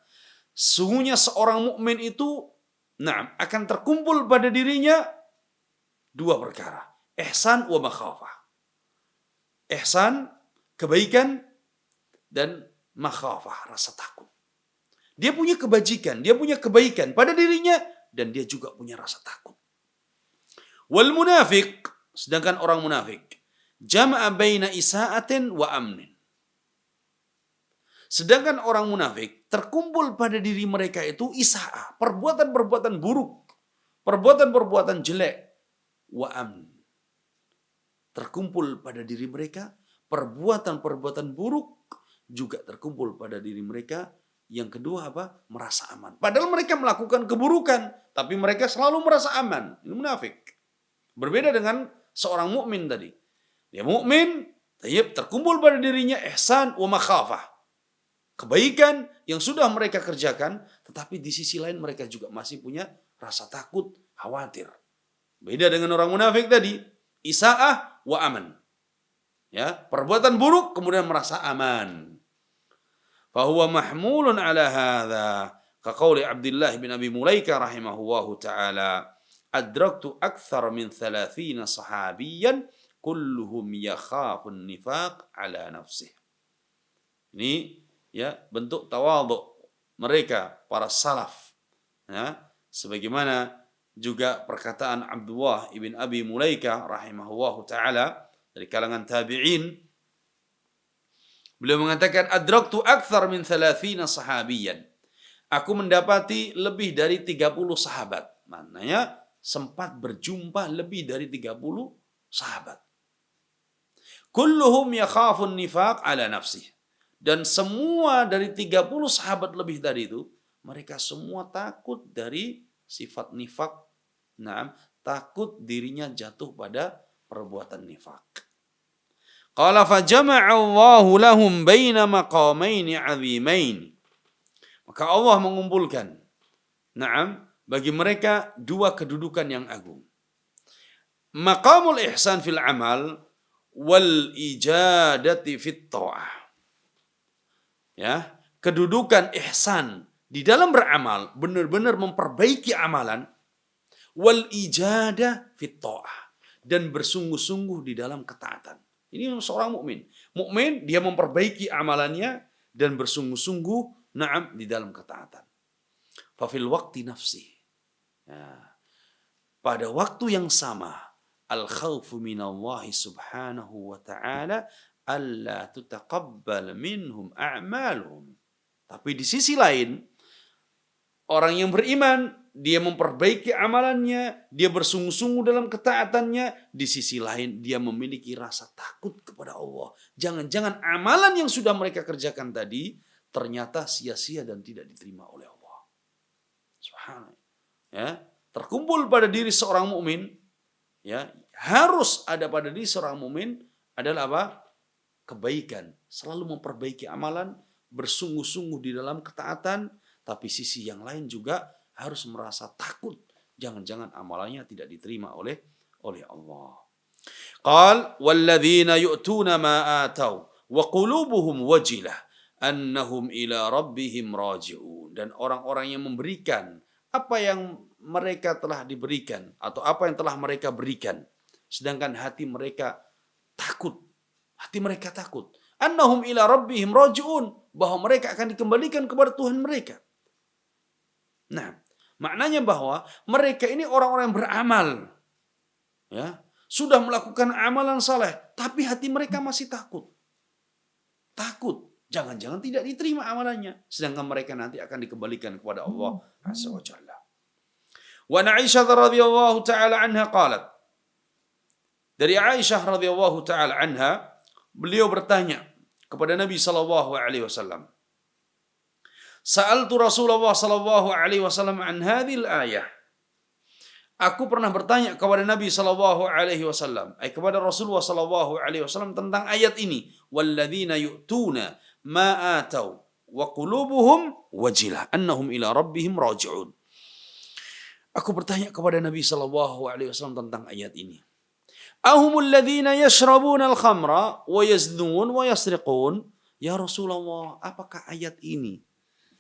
sungguhnya seorang mukmin itu akan terkumpul pada dirinya dua perkara, ihsan wa makhafah. Ihsan, kebaikan, dan makhafah, rasa takut. Dia punya kebajikan, dia punya kebaikan pada dirinya, dan dia juga punya rasa takut. Wal munafiq, sedangkan orang munafik, jama'a baina isa'atin wa amnin. Sedangkan orang munafik terkumpul pada diri mereka itu isa'ah, perbuatan-perbuatan buruk, perbuatan-perbuatan jelek, wa amn. Terkumpul pada diri mereka perbuatan-perbuatan buruk, juga terkumpul pada diri mereka. Yang kedua apa? Merasa aman. Padahal mereka melakukan keburukan, tapi mereka selalu merasa aman. Ini munafik. Berbeda dengan seorang mukmin tadi. Dia mukmin, terkumpul pada dirinya ihsan wa makhafah. Kebaikan yang sudah mereka kerjakan, tetapi di sisi lain mereka juga masih punya rasa takut, khawatir. Beda dengan orang munafik tadi, isa'ah wa aman. Ya, perbuatan buruk kemudian merasa aman. Fahuwa mahmulun ala hadha. Kaqauli Abdullah bin Abi Mulaika rahimahullahu ta'ala, adraktu akthar min 30 sahabiyan kulluhum yakhafun nifaq ala nafsih. Ini ya bentuk tawadhu mereka para salaf. Ya, sebagaimana juga perkataan Abdullah ibn Abi Mulaika rahimahullahu ta'ala dari kalangan tabi'in. Beliau mengatakan, adraktu akthar min 30 sahabiyan. Aku mendapati lebih dari 30 sahabat. Maknanya sempat berjumpa lebih dari 30 sahabat. Kulluhum yakhafun nifaq ala nafsih. Dan semua dari 30 sahabat lebih dari itu, mereka semua takut dari sifat nifaq. Takut dirinya jatuh pada perbuatan nifaq. Qala fajama'a Allahu lahum baina maqamaini 'azimain. Maka Allah mengumpulkan bagi mereka dua kedudukan yang agung. Maqamul ihsan fil amal wal ijadati fit ta'ah. Ya, kedudukan ihsan di dalam beramal, benar-benar memperbaiki amalan, wal ijadah fit ta'ah, dan bersungguh-sungguh di dalam ketaatan. Ini seorang mukmin. Mukmin dia memperbaiki amalannya dan bersungguh-sungguh Naam, di dalam ketaatan. Fafil waqti nafsi. Ya. Pada waktu yang sama, al-khawfu minallahi subhanahu wa ta'ala alla tutaqabbal minhum a'maluhum. Tapi di sisi lain, orang yang beriman, dia memperbaiki amalannya, dia bersungguh-sungguh dalam ketaatannya. Di sisi lain, dia memiliki rasa takut kepada Allah. Jangan-jangan amalan yang sudah mereka kerjakan tadi, ternyata sia-sia dan tidak diterima oleh Allah. Subhanallah. Ya, terkumpul pada diri seorang mukmin, ya, harus ada pada diri seorang mukmin adalah apa? Kebaikan. Selalu memperbaiki amalan, bersungguh-sungguh di dalam ketaatan. Tapi sisi yang lain juga harus merasa takut. Jangan-jangan amalannya tidak diterima oleh Allah. Qal walladzina yu'tuna ma atau wa qulubuhum wajilah annahum ila rabbihim raji'un. Dan orang-orang yang memberikan apa yang mereka telah diberikan atau apa yang telah mereka berikan, sedangkan hati mereka takut. Hati mereka takut. Annahum ila rabbihim raji'un, bahwa mereka akan dikembalikan kepada Tuhan mereka. Nah, maknanya bahwa mereka ini orang-orang yang beramal, ya, sudah melakukan amalan saleh, tapi hati mereka masih takut. Takut, jangan-jangan tidak diterima amalannya, sedangkan mereka nanti akan dikembalikan kepada Allah Azza wa Jalla. Wa Aisyah radhiyallahu taala anha qalat. Dari Aisyah radhiyallahu taala anha, beliau bertanya kepada Nabi sallallahu alaihi wasallam, Sa'altu Rasulullah sallallahu alaihi wasallam an hadhil ayah. Aku pernah bertanya kepada Nabi sallallahu alaihi wasallam, kepada Rasulullah sallallahu alaihi wasallam tentang ayat ini, walladzina yu'tuna ma atau wa qulubuhum wajilah annahum ila rabbihim raji'un. Aku bertanya kepada Nabi sallallahu alaihi wasallam tentang ayat ini. Ahumul ladzina yashrabuna al-khamra wa yaznun wa yasriqun? Ya Rasulullah, apakah ayat ini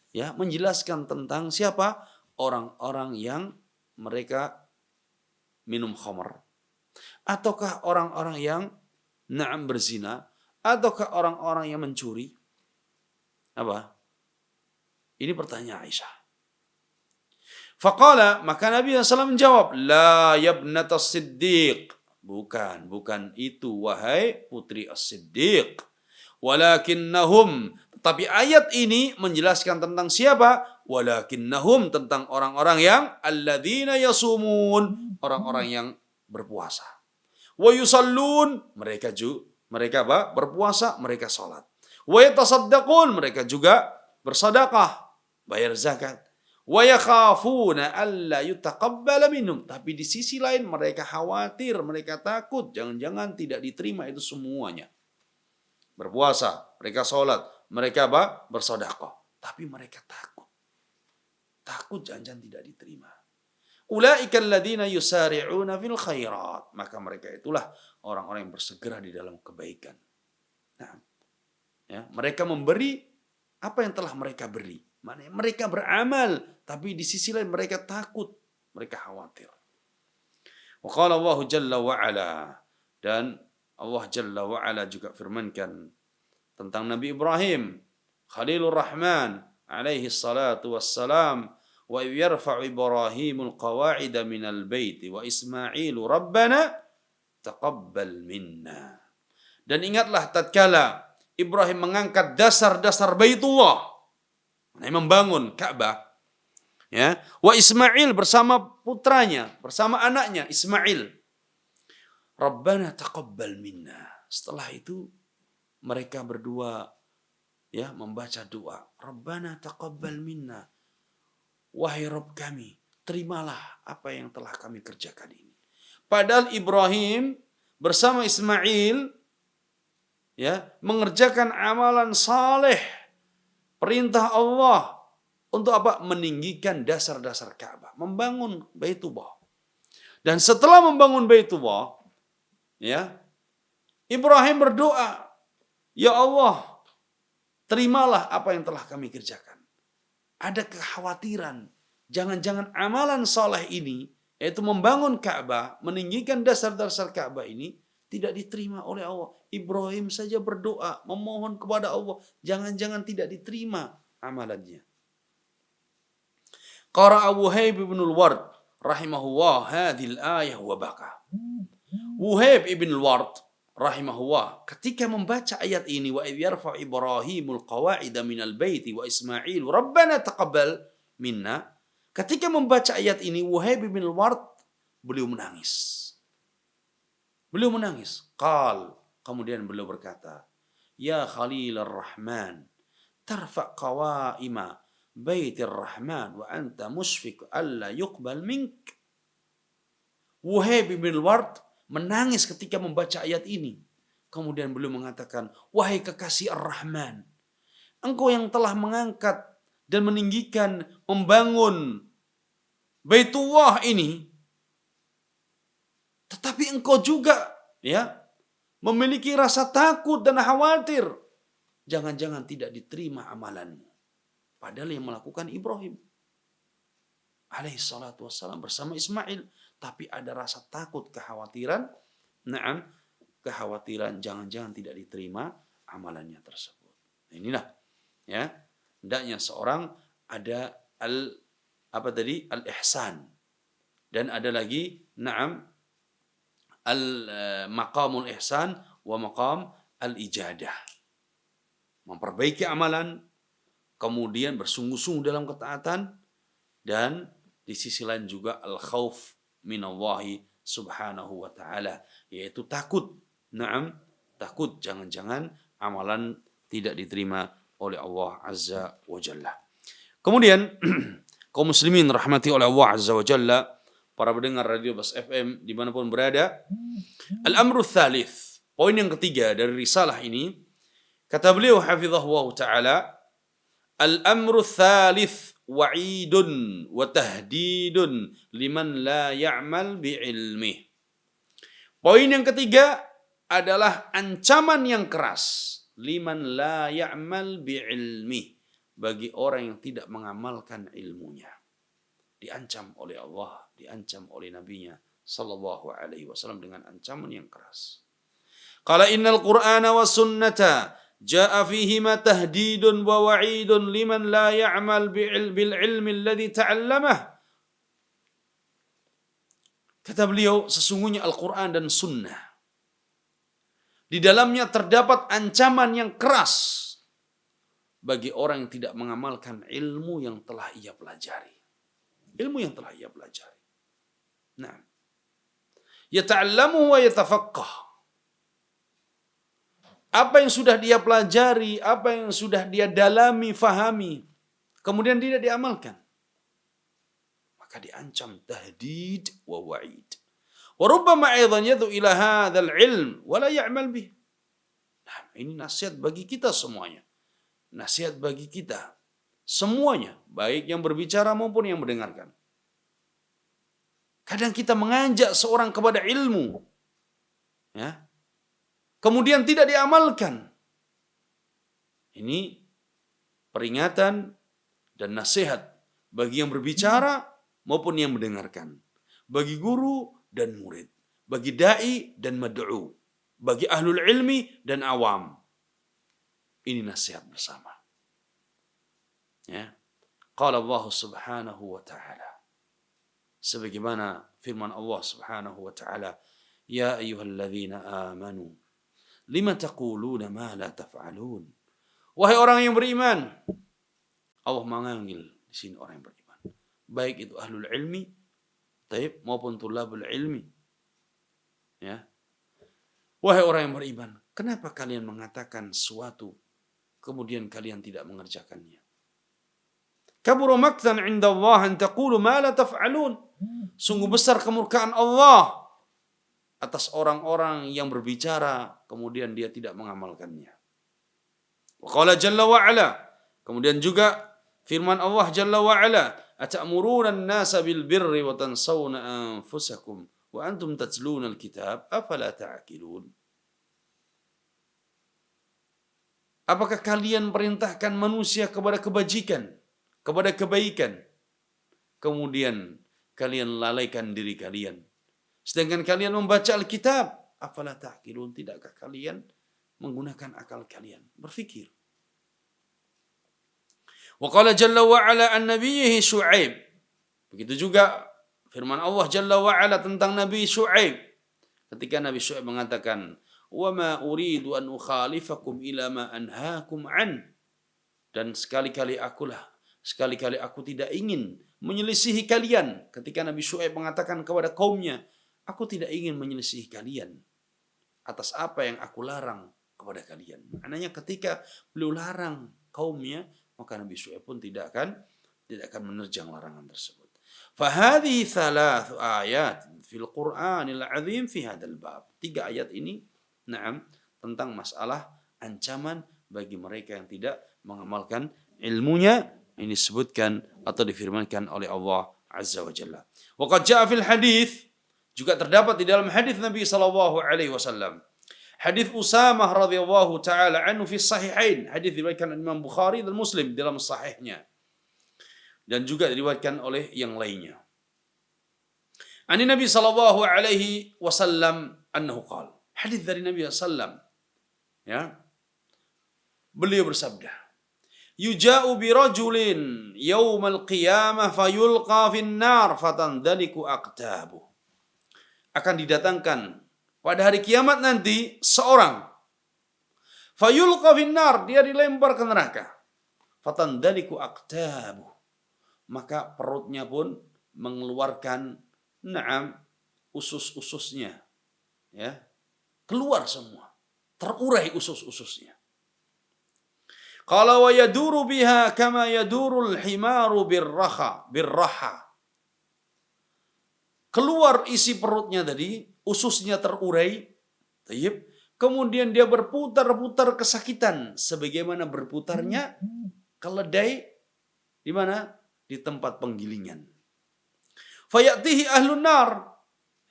ya menjelaskan tentang siapa? Orang-orang yang mereka minum khamr, ataukah orang-orang yang na'am berzina, ataukah orang-orang yang mencuri? Apa? Ini pertanyaan Aisyah. Faqala, maka Nabi SAW menjawab, La yabnata as-siddiq. Bukan itu wahai putri as-siddiq. Walakinnahum, tetapi ayat ini menjelaskan tentang siapa? Walakinnahum, tentang orang-orang yang alladzina yasumun, orang-orang yang berpuasa. Wa yusallun, mereka apa? Berpuasa, mereka salat. Wa yatasaddaqun, mereka juga bersedekah, bayar zakat. Wa yakhafuna alla yutaqabbala minhum, tapi di sisi lain mereka khawatir, mereka takut jangan-jangan tidak diterima itu semuanya. Berpuasa, mereka sholat, mereka apa? Bersedekah, tapi mereka takut. Takut jangan-jangan tidak diterima. Ulaika alladzina yusari'una fil khairat, maka mereka itulah orang-orang yang bersegera di dalam kebaikan. Nah, ya, mereka memberi apa yang telah mereka beri. Maknanya mereka beramal, tapi di sisi lain mereka takut, mereka khawatir. Wa qala Allah Jalla wa Ala, dan Allah Jalla wa Ala juga firmankan tentang Nabi Ibrahim Khalilur Rahman alaihi salatu wassalam, wa yarfa'u Ibrahimul qawa'ida minal baiti wa Ismailu Rabbana taqabbal minna. Dan ingatlah tatkala Ibrahim mengangkat dasar-dasar Baitullah, membangun Ka'bah, ya, wa Ismail bersama putranya, bersama anaknya Ismail, Rabbana taqabbal minna. Setelah itu mereka berdua ya membaca doa, Rabbana taqabbal minna, wahai Rabb kami, terimalah apa yang telah kami kerjakan ini. Padahal Ibrahim bersama Ismail ya mengerjakan amalan saleh, perintah Allah untuk apa? Meninggikan dasar-dasar Ka'bah, membangun Baitullah. Dan setelah membangun Baitullah, ya, Ibrahim berdoa, ya Allah, terimalah apa yang telah kami kerjakan. Ada kekhawatiran, jangan-jangan amalan saleh ini, yaitu membangun Ka'bah, meninggikan dasar-dasar Ka'bah ini, tidak diterima oleh Allah. Ibrahim saja berdoa, memohon kepada Allah, jangan-jangan tidak diterima. amalannya. Qara'a Wuhaib ibn al-Ward rahimahullah hadhil ayah wa baka. Wuhaib ibn al-Ward rahimahullah ketika membaca ayat ini, wa idh yarfa Ibrahimul qawa'ida minal baiti wa Ismail rabbana taqabbal minna, ketika membaca ayat ini Wuhaib ibn al-Ward beliau menangis. Beliau menangis. Kemudian beliau berkata, ya Khalilar Rahman, tarfa qawaima baitir Rahman wa anta musfiq alla yuqbal mink. Wuhaib bin Ward menangis ketika membaca ayat ini. Kemudian beliau mengatakan, wahai kekasih Ar-Rahman, engkau yang telah mengangkat dan meninggikan, membangun Baitullah ini, tetapi engkau juga memiliki rasa takut dan khawatir. Jangan-jangan tidak diterima amalanmu. Padahal yang melakukan Ibrahim alaihi salatu wassalam bersama Ismail. Tapi ada rasa takut, kekhawatiran. Kekhawatiran jangan-jangan tidak diterima amalannya tersebut. Inilah hendaknya seorang ada al-ihsan. Dan ada lagi al-maqamul ihsan wa maqam al-ijadah. Memperbaiki amalan, kemudian bersungguh-sungguh dalam ketaatan, dan di sisi lain juga al-khauf minallahi subhanahu wa ta'ala, yaitu takut. Takut jangan-jangan amalan tidak diterima oleh Allah azza wa jalla. Kemudian kaum muslimin rahmati oleh Allah azza wa jalla, para pendengar Radio Bas FM dimanapun berada, al-amru tsalits, poin yang ketiga dari risalah ini, kata beliau hafizahullah ta'ala, al-amru tsalits wa'idun wa tahdidun liman la ya'mal bi'ilmih. Poin yang ketiga adalah ancaman yang keras, liman la ya'mal bi'ilmih, bagi orang yang tidak mengamalkan ilmunya. Diancam oleh Allah, diancam oleh nabinya sallallahu alaihi wasallam dengan ancaman yang keras. Qala innal Qur'ana was sunnata jaa fihima tahdidun wa wa'idun liman la ya'mal bil ilmi alladhi ta'allamah. Kata beliau, sesungguhnya Al-Qur'an dan sunnah, di dalamnya terdapat ancaman yang keras bagi orang yang tidak mengamalkan ilmu yang telah ia pelajari. Ilmu yang telah ia pelajari. Nah, yata'allamu wa yatafaqqah. Apa yang sudah dia pelajari, apa yang sudah dia dalami, fahami, kemudian tidak diamalkan, maka diancam tahdid wa wa'id. Wa rubbama aidan yad'u ila hadzal ilm wa la ya'mal bih. Nah, ini nasihat bagi kita semuanya. Nasihat bagi kita semuanya, baik yang berbicara maupun yang mendengarkan. Kadang kita mengajak seorang kepada ilmu, kemudian tidak diamalkan. Ini peringatan dan nasihat bagi yang berbicara maupun yang mendengarkan, bagi guru dan murid, bagi dai dan mad'u, bagi ahlul ilmi dan awam. Ini nasihat bersama. Qala Allah subhanahu wa ta'ala, sebagaimana firman Allah subhanahu wa ta'ala, ya ayyuhalladzina amanu lima taquluna ma la taf'alun. Wahai orang yang beriman. Allah memanggil di sini orang yang beriman, baik itu ahlul ilmi maupun tulabul ilmi. Wahai orang yang beriman, kenapa kalian mengatakan sesuatu kemudian kalian tidak mengerjakannya? Kabura maqtan 'inda Allah an taqulu ma la taf'alun. Sungguh besar kemurkaan Allah atas orang-orang yang berbicara kemudian dia tidak mengamalkannya. Wa qala jalla wa ala, kemudian juga firman Allah jalla wa ala, ata'muruna an-nasa bil birri wa tansawna anfusakum wa antum tatluna al-kitab afala ta'qilun. Apakah kalian perintahkan manusia kepada kebajikan, kepada kebaikan, kemudian kalian lalaikan diri kalian, sedangkan kalian membaca Alkitab? Afala ta'qilun, tidakkah kalian menggunakan akal kalian, berfikir? Wa qala jalla wa ala an nabiyhi Syuaib. Begitu juga firman Allah jalla wa ala tentang Nabi Syuaib. Ketika Nabi Syuaib mengatakan, "Wa ma uridu an ukhalifakum ila ma anhaakum an." Dan sekali-kali aku tidak ingin menyelisihi kalian. Ketika Nabi Syuaib mengatakan kepada kaumnya, aku tidak ingin menyelisihi kalian atas apa yang aku larang kepada kalian. Maknanya ketika beliau larang kaumnya, maka Nabi Syuaib pun tidak akan menerjang larangan tersebut. Fahadhihi thalath ayat fil Qur'anil azim fi hadzal bab. 3 ayat ini tentang masalah ancaman bagi mereka yang tidak mengamalkan ilmunya, ini disebutkan atau difirmankan oleh Allah Azza wa Jalla. Wa qad jaa fil hadits, juga terdapat di dalam hadis Nabi sallallahu alaihi wasallam. Hadis Usamah radhiyallahu taala anhu fi sahihain, hadis diriwayatkan Imam Bukhari dan Muslim dalam sahihnya. Dan juga diriwayatkan oleh yang lainnya. Ani Nabi sallallahu alaihi wasallam annahu qala. Hadis dari Nabi sallallahu alaihi wasallam, ya. Beliau bersabda, "Yuja'u bi rajulin yaumal qiyamah fayulqa fin nar fatandaliku aqtabuh." Akan didatangkan pada hari kiamat nanti seorang, fayulqa fin nar, dia dilempar ke neraka, fatandaliku aqtabuh, maka perutnya pun mengeluarkan usus-ususnya, ya, keluar semua, terurai usus-ususnya. Qala wa yaduru biha kama yadurul himaru birraha. Keluar isi perutnya tadi, ususnya terurai. Tayyib. Kemudian dia berputar-putar kesakitan sebagaimana berputarnya keledai di mana? Di tempat penggilingan. Fayatihi ahlun nar.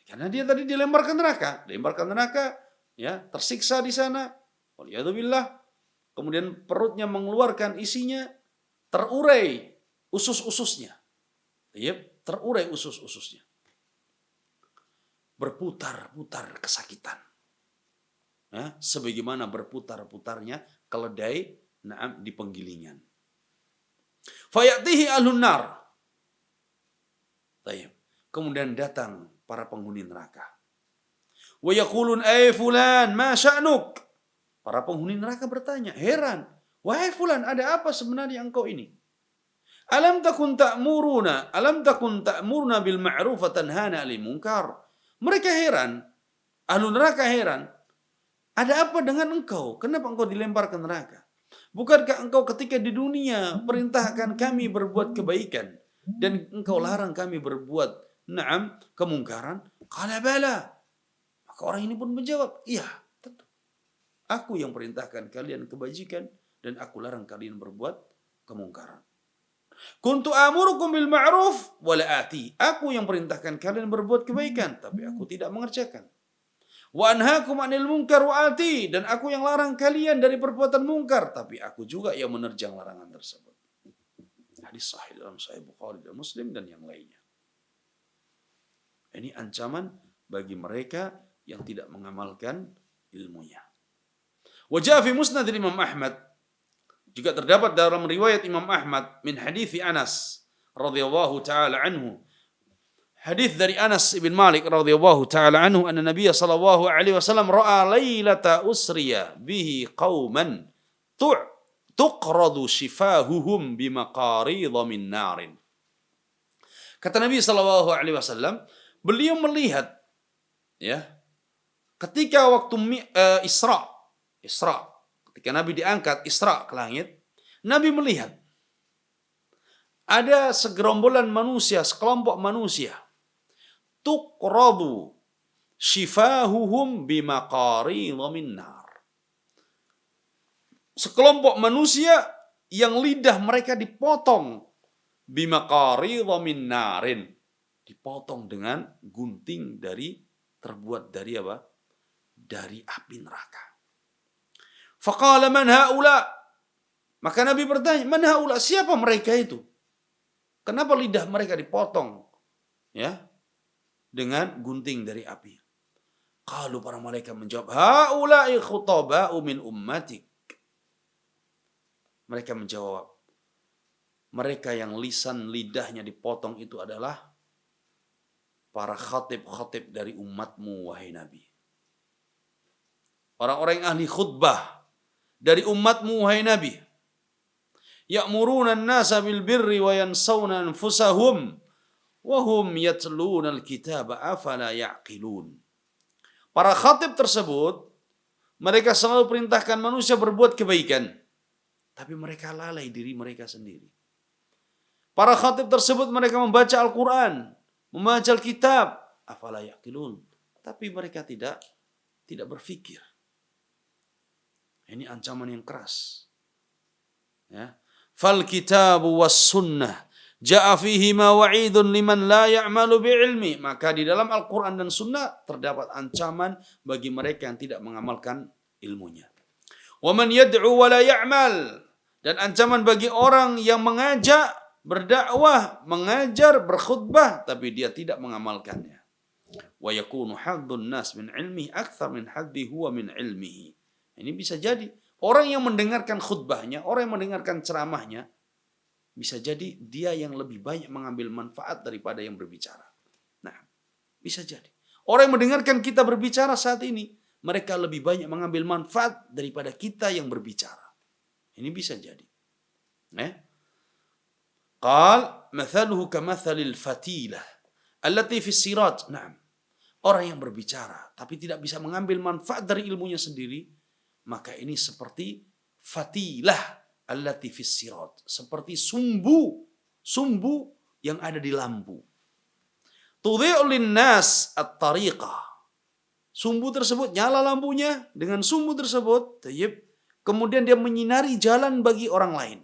Karena dia tadi dilempar ke neraka, ya, tersiksa di sana. Waliyadzubillah. Kemudian perutnya mengeluarkan isinya, terurai usus-ususnya. Yep, terurai usus-ususnya. Berputar-putar kesakitan. Ya, sebagaimana berputar-putarnya keledai di penggilingan. Fayatihi ahlun nar. Kemudian datang para penghuni neraka. Wa yaqulun ay fulan ma sya'nuk? Para penghuni neraka bertanya, heran. Wahai fulan, ada apa sebenarnya engkau ini? Alam takun ta'muruna bil ma'ruf wa tanhana 'anil munkar. Mereka heran, ahlu neraka heran. Ada apa dengan engkau? Kenapa engkau dilempar ke neraka? Bukankah engkau ketika di dunia perintahkan kami berbuat kebaikan dan engkau larang kami berbuat kemungkaran? Qala bala. Maka orang ini pun menjawab, iya, tentu. Aku yang perintahkan kalian kebajikan dan aku larang kalian berbuat kemungkaran. Kuntu amurukum bil ma'ruf wa la ati. Aku yang perintahkan kalian berbuat kebaikan tapi aku tidak mengerjakan. Wa anhaakum 'anil munkar wa ati, dan aku yang larang kalian dari perbuatan mungkar tapi aku juga yang menerjang larangan tersebut. Hadis sahih dalam Sahih Bukhari dan Muslim dan yang lainnya. Ini ancaman bagi mereka yang tidak mengamalkan ilmunya. Wajah fi musnad Imam Ahmad, juga terdapat dalam riwayat Imam Ahmad min hadits Anas radhiyallahu taala anhu. Hadis dari Anas bin Malik radhiyallahu taala anhu, anna Nabiy sallallahu alaihi wasallam ra'a lailata usriya bihi qauman tuqradu shifahuhum bimaqarid min narin. Kata Nabi sallallahu alaihi wasallam, beliau melihat, ya, ketika waktu Isra, ketika Nabi diangkat Isra ke langit, Nabi melihat ada segerombolan manusia, sekelompok manusia, tuqradu shifahuhum bimaqarid min nar. Sekelompok manusia yang lidah mereka dipotong bimaqarid min narin, dipotong dengan gunting terbuat dari apa? Dari api neraka. Faqala man haula? Maka Nabi bertanya, man haula? Siapa mereka itu? Kenapa lidah mereka dipotong, ya, dengan gunting dari api? Qalu, para malaikat menjawab, haula'i khutaba'u min ummatik. Mereka menjawab, mereka yang lisan lidahnya dipotong itu adalah para khatib-khatib dari umatmu, wahai Nabi. Orang-orang yang ahli khutbah dari umatmu, wahai Nabi. Ya'muruna an-nasa bil birri wa yansawna anfusahum wa hum yatluna al-kitaba afala ya'qilun. Para khatib tersebut, mereka selalu perintahkan manusia berbuat kebaikan, tapi mereka lalai diri mereka sendiri. Para khatib tersebut mereka membaca Al-Quran, membaca Alkitab, afala ya'qilun, tapi mereka tidak berpikir. Ini ancaman yang keras. Ya. Fal kitabu was sunnah ja'a fihi ma wa'idun liman la ya'malu bi'ilmi. Maka di dalam Al-Quran dan Sunnah terdapat ancaman bagi mereka yang tidak mengamalkan ilmunya. Wa man yad'u wa la ya'mal. Dan ancaman bagi orang yang mengajak, berdakwah, mengajar, berkhutbah, tapi dia tidak mengamalkannya. Wa yakunu haddun nas min ilmihi akthar min haddi huwa min ilmihi. Ini bisa jadi orang yang mendengarkan khutbahnya, orang yang mendengarkan ceramahnya, bisa jadi dia yang lebih banyak mengambil manfaat daripada yang berbicara. Nah, bisa jadi. Orang yang mendengarkan kita berbicara saat ini, mereka lebih banyak mengambil manfaat daripada kita yang berbicara. Ini bisa jadi. Qal mathaluhu kamathalil fatilah allati fi sirat. Nah, orang yang berbicara tapi tidak bisa mengambil manfaat dari ilmunya sendiri, maka ini seperti fatilah allati fi sirat, seperti sumbu yang ada di lampu. Tudhi'u linnas at-tariqah. Sumbu tersebut nyala lampunya, dengan sumbu tersebut, kemudian dia menyinari jalan bagi orang lain.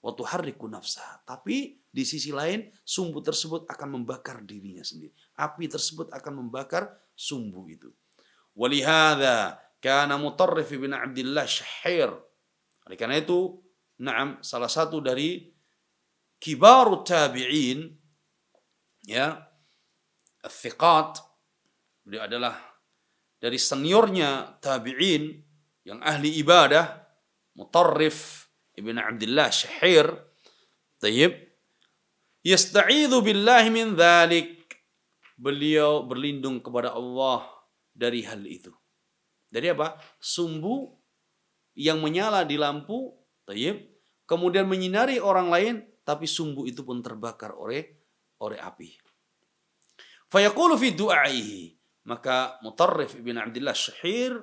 Wa tuharriku nafsah. Tapi di sisi lain sumbu tersebut akan membakar dirinya sendiri. Api tersebut akan membakar sumbu itu. Walihada kana Mutarrif bin Abdullah Syahir. Oleh karena itu, salah satu dari kibarut tabi'in, ya, al-thiqat, beliau adalah dari seniornya tabi'in yang ahli ibadah, Mutarrif ibn Abdullah Syahir, yasta'idzu billahi min dzalik. Beliau berlindung kepada Allah dari hal itu. Dari apa? Sumbu yang menyala di lampu, kemudian menyinari orang lain, tapi sumbu itu pun terbakar oleh api. Fayaqulu fi du'aihi. Maka Mutarrif ibn Abdullah Syahir,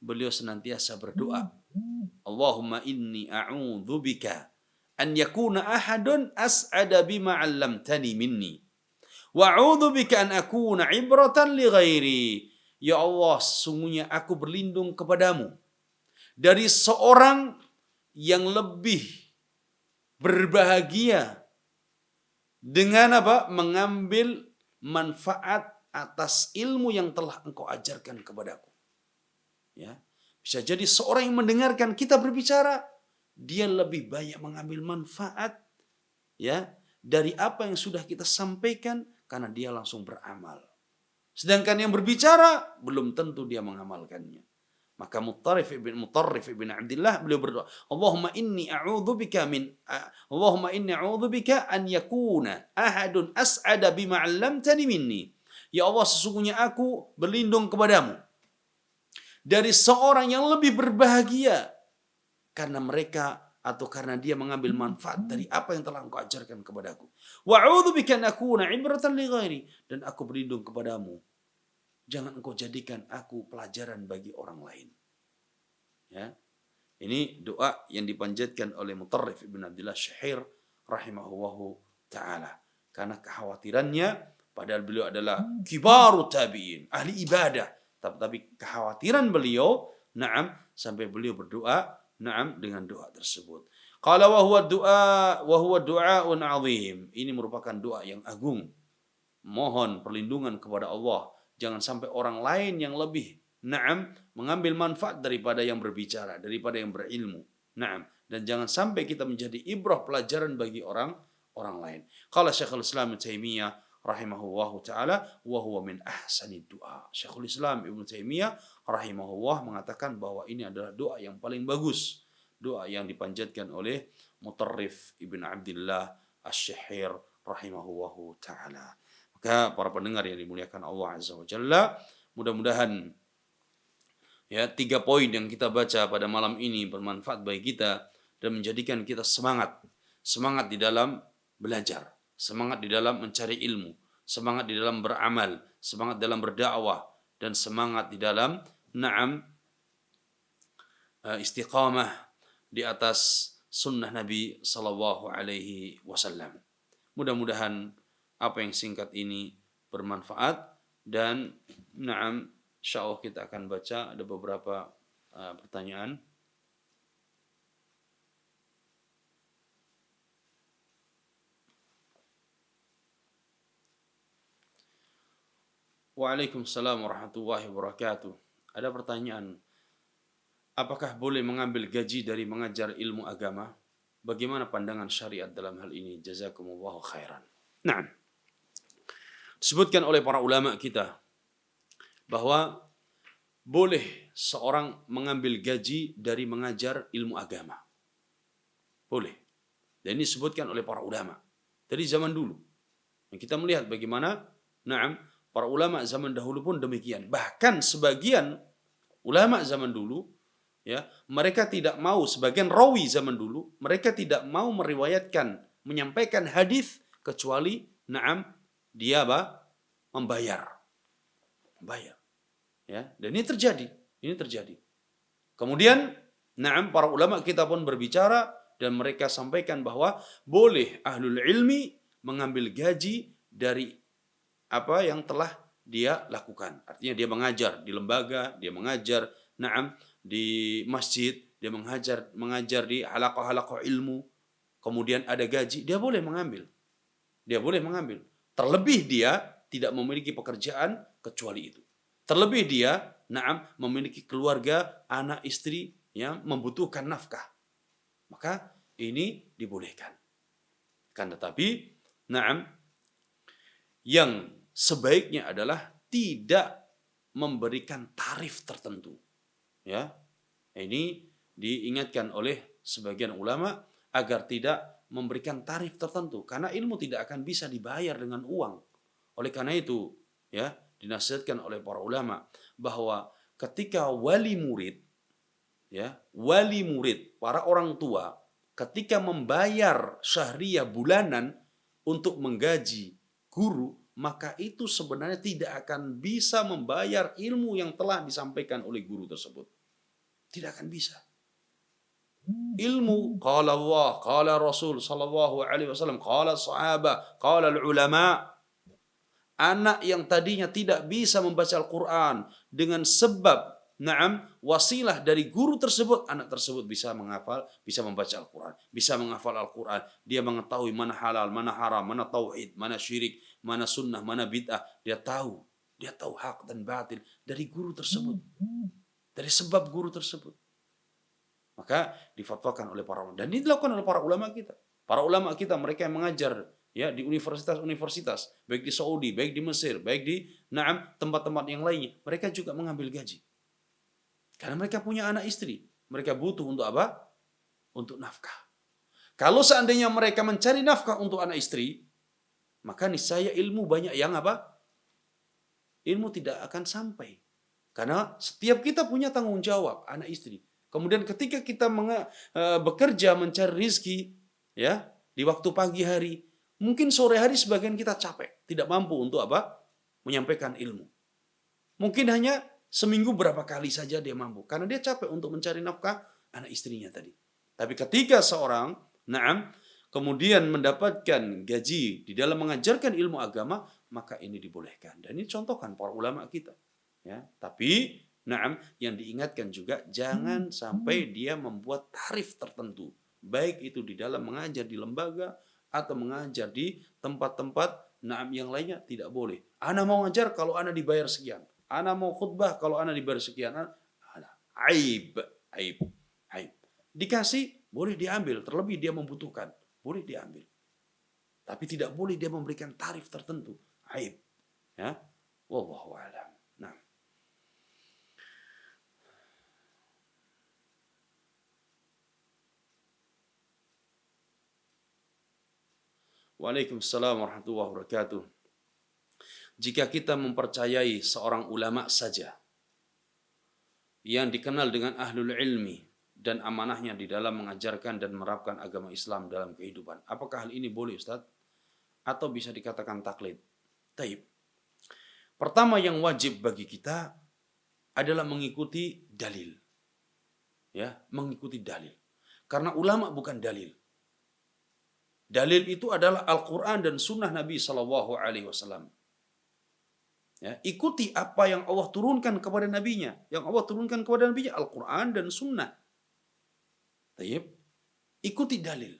beliau senantiasa berdoa, Allahumma inni a'udzu bika an yakuna ahadun as'ada bima 'allamtani minni wa a'udzu bika an akuna 'ibratan li ghairi. Ya Allah, sesungguhnya aku berlindung kepadamu dari seorang yang lebih berbahagia dengan apa? Mengambil manfaat atas ilmu yang telah engkau ajarkan kepadaku. Ya. Bisa jadi seorang yang mendengarkan kita berbicara, dia lebih banyak mengambil manfaat, ya, dari apa yang sudah kita sampaikan karena dia langsung beramal. Sedangkan yang berbicara belum tentu dia mengamalkannya. Maka Mutarrif ibn Abdullah beliau berdoa, Allahumma inni a'udzubika an yakuna ahadun as'ada bima 'allamtani minni. Ya Allah, sesungguhnya aku berlindung kepadamu dari seorang yang lebih berbahagia karena mereka atau karena dia mengambil manfaat dari apa yang telah engkau ajarkan kepadaku. Wa a'udzubika an akuna 'ibratan li ghairi. Dan aku berlindung kepadamu, jangan engkau jadikan aku pelajaran bagi orang lain. Ya. Ini doa yang dipanjatkan oleh Mutarrif ibn Abdullah Syahir rahimahullahu ta'ala. Karena kekhawatirannya, padahal beliau adalah kibarut tabi'in, ahli ibadah. Tapi kekhawatiran beliau, sampai beliau berdoa, dengan doa tersebut. Qala wa huwa du'aun 'azim. Ini merupakan doa yang agung. Mohon perlindungan kepada Allah. Jangan sampai orang lain yang lebih mengambil manfaat daripada yang berbicara, daripada yang berilmu. Dan jangan sampai kita menjadi ibrah, pelajaran bagi orang lain. Qala Syekhul Islam Ibnu Taimiyah rahimahullahu taala wa huwa min ahsani du'a. Syekhul Islam Ibnu Taimiyah rahimahullah mengatakan bahwa ini adalah doa yang paling bagus doa yang dipanjatkan oleh Mutarrif Ibn Abdillah Asy-Syaihir rahimahullahu taala. Maka para pendengar yang dimuliakan Allah Azza wa Jalla, mudah-mudahan ya 3 poin yang kita baca pada malam ini bermanfaat bagi kita dan menjadikan kita semangat di dalam belajar, semangat di dalam mencari ilmu, semangat di dalam beramal, semangat dalam berdakwah, dan semangat di dalam istiqamah di atas sunnah Nabi sallallahu alaihi wasallam. Mudah-mudahan apa yang singkat ini bermanfaat, dan insyaallah kita akan baca ada beberapa pertanyaan. Waalaikumsalam warahmatullahi wabarakatuh. Ada pertanyaan, apakah boleh mengambil gaji dari mengajar ilmu agama? Bagaimana pandangan syariat dalam hal ini? Jazakumullahu khairan. Nah, disebutkan oleh para ulama kita bahwa boleh seorang mengambil gaji dari mengajar ilmu agama. Boleh. Dan ini disebutkan oleh para ulama dari zaman dulu. Dan kita melihat bagaimana para ulama zaman dahulu pun demikian. Bahkan sebagian ulama zaman dulu, ya, mereka tidak mau, sebagian rawi zaman dulu, mereka tidak mau meriwayatkan, menyampaikan hadis kecuali dia membayar. Ya, dan ini terjadi. Kemudian para ulama kita pun berbicara dan mereka sampaikan bahwa boleh ahlul ilmi mengambil gaji dari apa yang telah dia lakukan. Artinya dia mengajar di lembaga, dia mengajar di masjid, dia mengajar di halaqah-halaqah ilmu, kemudian ada gaji, dia boleh mengambil. Terlebih dia tidak memiliki pekerjaan kecuali itu. Terlebih dia memiliki keluarga, anak, istri yang membutuhkan nafkah. Maka ini dibolehkan. Kan tetapi yang sebaiknya adalah tidak memberikan tarif tertentu. Ya. Ini diingatkan oleh sebagian ulama agar tidak memberikan tarif tertentu karena ilmu tidak akan bisa dibayar dengan uang. Oleh karena itu, ya, dinasihatkan oleh para ulama bahwa ketika wali murid, para orang tua ketika membayar syahriyah bulanan untuk menggaji guru, maka itu sebenarnya tidak akan bisa membayar ilmu yang telah disampaikan oleh guru tersebut. Tidak akan bisa. Ilmu qala Allah, qala Rasul sallallahu alaihi wasallam, qala sahabat, qala ulama. Anak yang tadinya tidak bisa membaca Al-Qur'an dengan sebab wasilah dari guru tersebut, anak tersebut bisa menghafal, bisa membaca Al-Quran, bisa menghafal Al-Quran. Dia mengetahui mana halal, mana haram, mana tauhid, mana syirik, mana sunnah, mana bid'ah. Dia tahu hak dan batil dari guru tersebut, dari sebab guru tersebut. Maka difatwakan oleh para ulama, dan ini dilakukan oleh para ulama kita. Para ulama kita, mereka yang mengajar ya di universitas-universitas, baik di Saudi, baik di Mesir, baik di tempat-tempat yang lainnya, mereka juga mengambil gaji. Karena mereka punya anak istri. Mereka butuh untuk apa? Untuk nafkah. Kalau seandainya mereka mencari nafkah untuk anak istri, maka niscaya ilmu banyak yang apa? Ilmu tidak akan sampai. Karena setiap kita punya tanggung jawab, anak istri. Kemudian ketika kita bekerja mencari rizki, ya, di waktu pagi hari, mungkin sore hari sebagian kita capek, tidak mampu untuk apa? Menyampaikan ilmu. Mungkin hanya seminggu berapa kali saja dia mampu. Karena dia capek untuk mencari nafkah anak istrinya tadi. Tapi ketika seorang kemudian mendapatkan gaji di dalam mengajarkan ilmu agama, maka ini dibolehkan. Dan ini contohkan para ulama kita. Ya, tapi yang diingatkan juga jangan sampai dia membuat tarif tertentu. Baik itu di dalam mengajar di lembaga atau mengajar di tempat-tempat yang lainnya, tidak boleh. Ana mau ngajar kalau ana dibayar sekian. Ana mau khutbah kalau ana dibayar sekian. Aib. Dikasih, boleh diambil. Terlebih dia membutuhkan, boleh diambil. Tapi tidak boleh dia memberikan tarif tertentu. Aib. Ya. Wallahu a'lam. Nah. Waalaikumsalam warahmatullahi wabarakatuh. Jika kita mempercayai seorang ulama saja yang dikenal dengan ahlul ilmi dan amanahnya di dalam mengajarkan dan menerapkan agama Islam dalam kehidupan, apakah hal ini boleh, Ustaz? Atau bisa dikatakan taklid? Taib. Pertama yang wajib bagi kita adalah mengikuti dalil. Ya, mengikuti dalil. Karena ulama bukan dalil. Dalil itu adalah Al-Quran dan Sunnah Nabi Sallallahu Alaihi Wasallam. Ya, ikuti apa yang Allah turunkan kepada nabinya. Yang Allah turunkan kepada nabinya Al-Quran dan Sunnah. Taib. Ikuti dalil.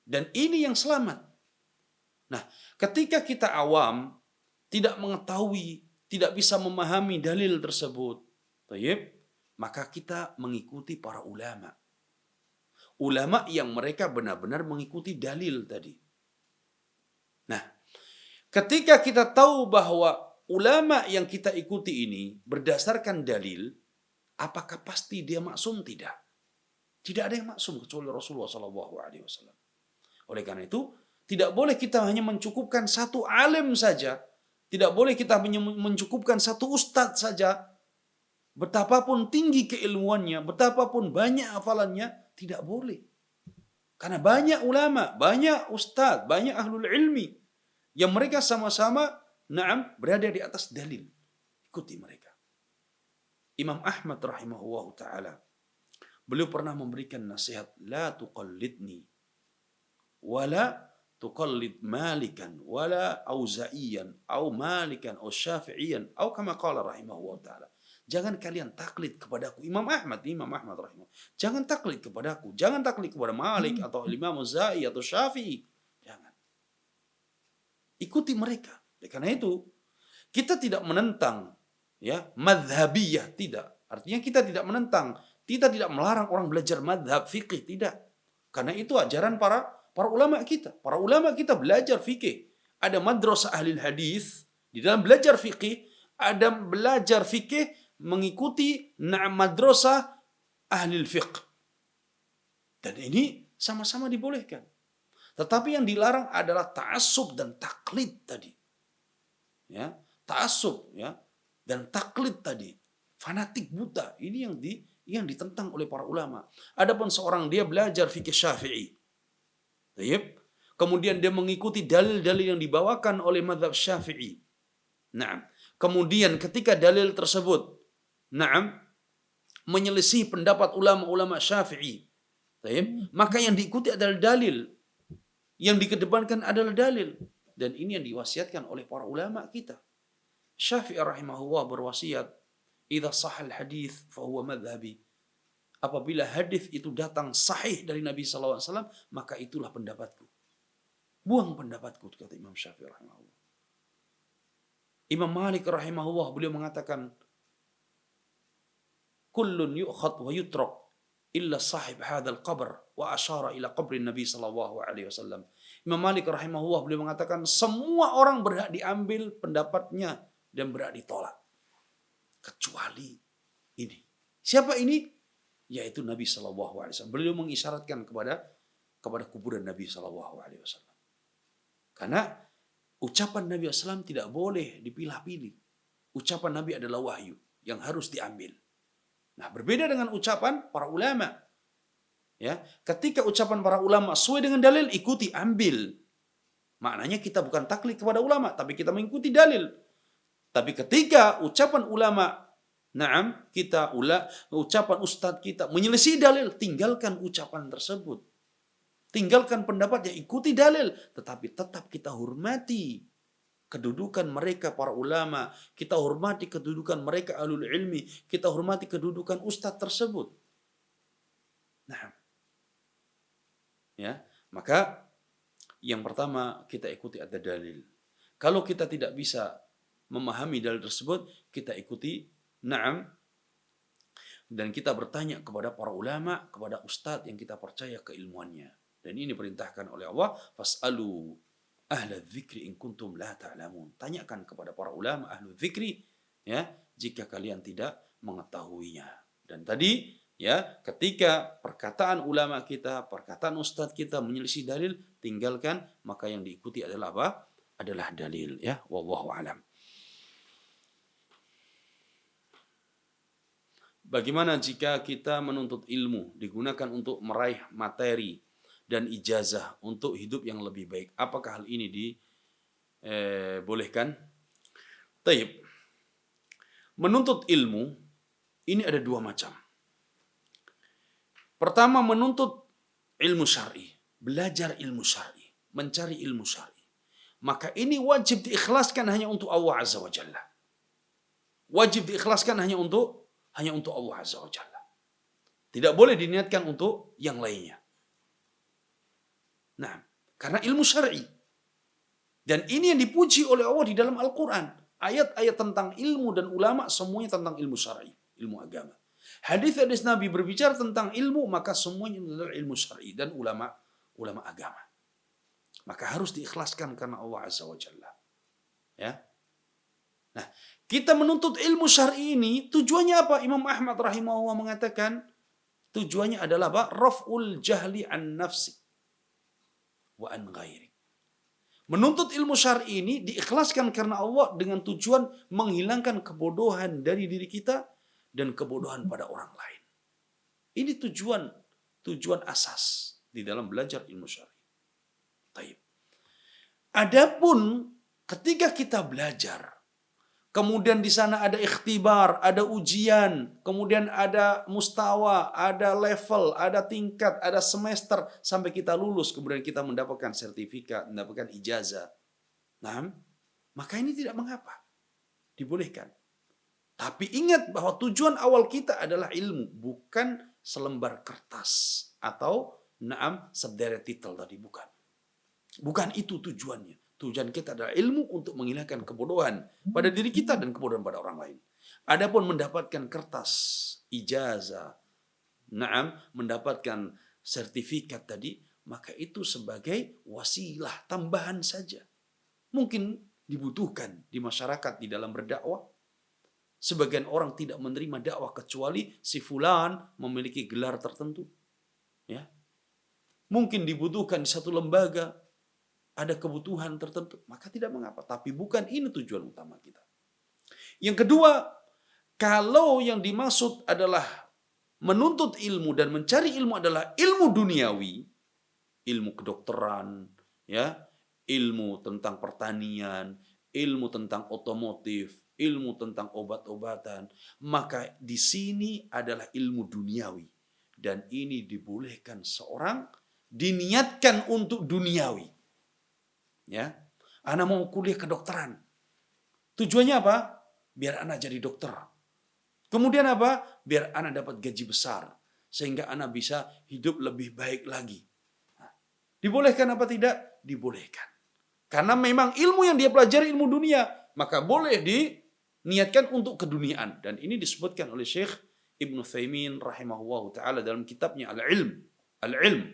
Dan ini yang selamat. Nah, ketika kita awam, tidak mengetahui, tidak bisa memahami dalil tersebut, taib, maka kita mengikuti para ulama. Ulama yang mereka benar-benar mengikuti dalil tadi. Nah, ketika kita tahu bahwa ulama yang kita ikuti ini berdasarkan dalil, apakah pasti dia maksum? Tidak. Tidak ada yang maksum kecuali Rasulullah SAW. Oleh karena itu, tidak boleh kita hanya mencukupkan satu alim saja. Tidak boleh kita mencukupkan satu ustadz saja. Betapapun tinggi keilmuannya, betapapun banyak hafalannya, tidak boleh. Karena banyak ulama, banyak ustadz, banyak ahlul ilmi yang mereka sama-sama berada di atas dalil. Ikuti mereka. Imam Ahmad rahimahullah ta'ala, beliau pernah memberikan nasihat, la tuqallidni wala tuqallid malikan wala auza'iyan au malikan au syafi'iyan au kama qala rahimahullah ta'ala. Jangan kalian taklid kepadaku. Imam Ahmad rahimahullah. Jangan taklid kepadaku. Jangan taklid kepada Malik atau Imam Auza'i atau Syafi'i. Jangan. Ikuti mereka. Karena itu kita tidak menentang ya madhabiyah, tidak. Artinya kita tidak menentang, kita tidak melarang orang belajar madhab fikih, tidak. Karena itu ajaran para ulama kita. Para ulama kita belajar fikih. Ada madrasah ahli hadis di dalam belajar fikih, ada belajar fikih mengikuti madrasah ahli fiqh. Dan ini sama-sama dibolehkan. Tetapi yang dilarang adalah ta'assub dan taklid tadi. Ya, ta'assub ya dan taklid tadi. Fanatik buta. Ini yang ditentang oleh para ulama. Adapun seorang dia belajar fikih Syafi'i. Baik. Kemudian dia mengikuti dalil-dalil yang dibawakan oleh mazhab Syafi'i. Nah, kemudian ketika dalil tersebut menyelisih pendapat ulama-ulama Syafi'i, maka yang diikuti adalah dalil. Yang dikedepankan adalah dalil. Dan ini yang diwasiatkan oleh para ulama kita. Syafi'i rahimahullah berwasiat, "Idza sahal hadis fa huwa madhhabi." Apabila hadis itu datang sahih dari Nabi sallallahu alaihi wasallam, maka itulah pendapatku. Buang pendapatku, kata Imam Syafi'i rahimahullah. Imam Malik rahimahullah beliau mengatakan, "Kullun yu'khad wa yutrak illa sahib hadzal qabr," wa asyara ila qabri Nabi sallallahu alaihi wasallam. Imam Malik rahimahullah beliau mengatakan semua orang berhak diambil pendapatnya dan berhak ditolak kecuali ini. Siapa ini? Yaitu Nabi sallallahu alaihi wasallam. Beliau mengisyaratkan kepada kuburan Nabi sallallahu alaihi wasallam. Karena ucapan Nabi SAW tidak boleh dipilah-pilih. Ucapan Nabi adalah wahyu yang harus diambil. Nah, berbeda dengan ucapan para ulama. Ya, ketika ucapan para ulama sesuai dengan dalil, ikuti, ambil. Maknanya kita bukan taklid kepada ulama, tapi kita mengikuti dalil. Tapi ketika ucapan ulama, ucapan ustadz kita menyelisih dalil, tinggalkan ucapan tersebut. Tinggalkan pendapatnya, ikuti dalil. Tetapi tetap kita hormati kedudukan mereka para ulama. Kita hormati kedudukan mereka ahlul ilmi. Kita hormati kedudukan ustadz tersebut. Nah, ya, maka yang pertama kita ikuti ada dalil. Kalau kita tidak bisa memahami dalil tersebut, kita ikuti dan kita bertanya kepada para ulama, kepada ustadz yang kita percaya keilmuannya. Dan ini diperintahkan oleh Allah, fas'alu ahla dzikri in kuntum la ta'lamun. Tanyakan kepada para ulama ahlu dzikri ya jika kalian tidak mengetahuinya. Dan tadi Ya, ketika perkataan ulama kita, perkataan ustadz kita menyelisih dalil, tinggalkan, maka yang diikuti adalah apa? Adalah dalil, ya. Wallahu alam. Bagaimana jika kita menuntut ilmu digunakan untuk meraih materi dan ijazah untuk hidup yang lebih baik? Apakah hal ini dibolehkan? Taib. Menuntut ilmu ini ada dua macam. Pertama, menuntut ilmu syar'i, belajar ilmu syar'i, mencari ilmu syar'i. Maka ini wajib diikhlaskan hanya untuk Allah Azza wa Jalla. Wajib diikhlaskan hanya untuk Allah Azza wa Jalla. Tidak boleh diniatkan untuk yang lainnya. Nah, karena ilmu syar'i. Dan ini yang dipuji oleh Allah di dalam Al-Quran. Ayat-ayat tentang ilmu dan ulama semuanya tentang ilmu syar'i, ilmu agama. Hadis-hadis Nabi berbicara tentang ilmu, maka semuanya adalah ilmu syar'i dan ulama agama. Maka harus diikhlaskan karena Allah Azza wa Jalla. Ya. Nah, kita menuntut ilmu syar'i ini tujuannya apa? Imam Ahmad rahimahullah mengatakan tujuannya adalah apa? Raf'ul jahli an nafsi wa an ghairi. Menuntut ilmu syar'i ini diikhlaskan karena Allah dengan tujuan menghilangkan kebodohan dari diri kita dan kebodohan pada orang lain. Ini tujuan asas di dalam belajar ilmu syar'i. Taib. Adapun ketika kita belajar, kemudian di sana ada ikhtibar, ada ujian, kemudian ada mustawa, ada level, ada tingkat, ada semester sampai kita lulus, kemudian kita mendapatkan sertifikat, mendapatkan ijazah. Nah, maka ini tidak mengapa. Dibolehkan. Tapi ingat bahwa tujuan awal kita adalah ilmu, bukan selembar kertas atau sederet titel tadi, bukan. Bukan itu tujuannya. Tujuan kita adalah ilmu untuk menghilangkan kebodohan pada diri kita dan kebodohan pada orang lain. Adapun mendapatkan kertas, ijazah, mendapatkan sertifikat tadi, maka itu sebagai wasilah tambahan saja. Mungkin dibutuhkan di masyarakat di dalam berdakwah. Sebagian orang tidak menerima dakwah kecuali si fulan memiliki gelar tertentu. Ya. Mungkin dibutuhkan di satu lembaga, ada kebutuhan tertentu, maka tidak mengapa. Tapi bukan ini tujuan utama kita. Yang kedua, kalau yang dimaksud adalah menuntut ilmu dan mencari ilmu adalah ilmu duniawi, ilmu kedokteran, ya, ilmu tentang pertanian, ilmu tentang otomotif, ilmu tentang obat-obatan, maka di sini adalah ilmu duniawi. Dan ini dibolehkan seorang diniatkan untuk duniawi. Ya, anak mau kuliah kedokteran. Tujuannya apa? Biar anak jadi dokter. Kemudian apa? Biar anak dapat gaji besar. Sehingga anak bisa hidup lebih baik lagi. Nah, dibolehkan apa tidak? Dibolehkan. Karena memang ilmu yang dia pelajari ilmu dunia. Maka boleh diniatkan untuk keduniaan. Dan ini disebutkan oleh Syekh Ibn Utsaimin rahimahullah ta'ala dalam kitabnya Al-Ilm. Al-Ilm.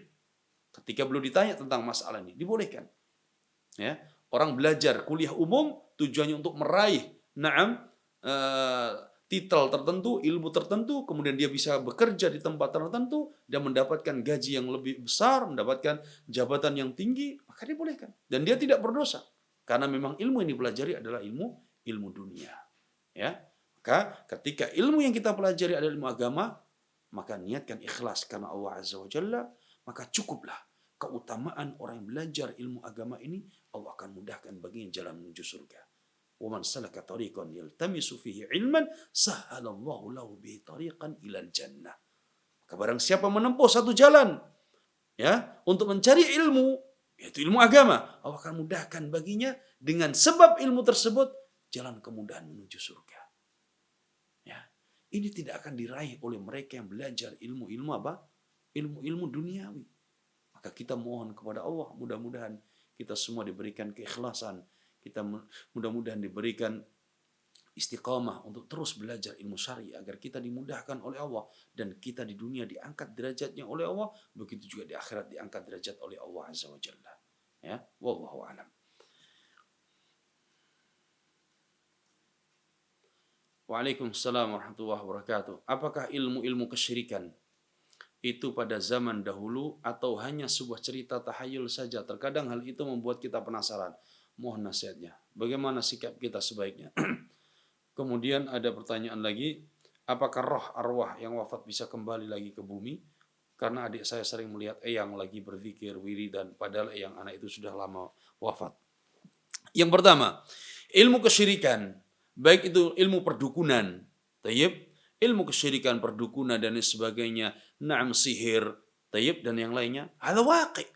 Ketika beliau ditanya tentang masalah ini. Dibolehkan. Ya, orang belajar kuliah umum tujuannya untuk meraih titel tertentu, ilmu tertentu, kemudian dia bisa bekerja di tempat tertentu dan mendapatkan gaji yang lebih besar, mendapatkan jabatan yang tinggi, maka dibolehkan. Dan dia tidak berdosa karena memang ilmu yang dipelajari adalah ilmu dunia. Ya, maka ketika ilmu yang kita pelajari adalah ilmu agama, maka niatkan ikhlas karena Allah Azza wa Jalla, maka cukuplah keutamaan orang yang belajar ilmu agama ini, Allah akan mudahkan baginya jalan menuju surga. Wa man salaka tariqan yaltamisu fihi ilman sahhalallahu lahu bihi tariqan ilal jannah. Maka barang siapa menempuh satu jalan ya untuk mencari ilmu, yaitu ilmu agama, Allah akan mudahkan baginya dengan sebab ilmu tersebut jalan kemudahan menuju surga. Ya. Ini tidak akan diraih oleh mereka yang belajar ilmu-ilmu apa? Ilmu-ilmu duniawi. Maka kita mohon kepada Allah, mudah-mudahan kita semua diberikan keikhlasan, kita mudah-mudahan diberikan istiqamah untuk terus belajar ilmu syar'i agar kita dimudahkan oleh Allah dan kita di dunia diangkat derajatnya oleh Allah, begitu juga di akhirat diangkat derajat oleh Allah Azza wa Jalla. Ya, wallahu a'lam. Waalaikumsalam warahmatullahi wabarakatuh. Apakah ilmu-ilmu kesyirikan itu pada zaman dahulu atau hanya sebuah cerita tahayul saja? Terkadang hal itu membuat kita penasaran. Mohon nasihatnya. Bagaimana sikap kita sebaiknya? Kemudian ada pertanyaan lagi, apakah roh arwah yang wafat bisa kembali lagi ke bumi? Karena adik saya sering melihat eyang lagi berzikir, wiridan, padahal eyang anak itu sudah lama wafat. Yang pertama, ilmu kesyirikan, baik itu ilmu perdukunan, tayyib, ilmu kesyirikan, perdukunan dan sebagainya, na'am sihir, tayyib dan yang lainnya, ada waqi'.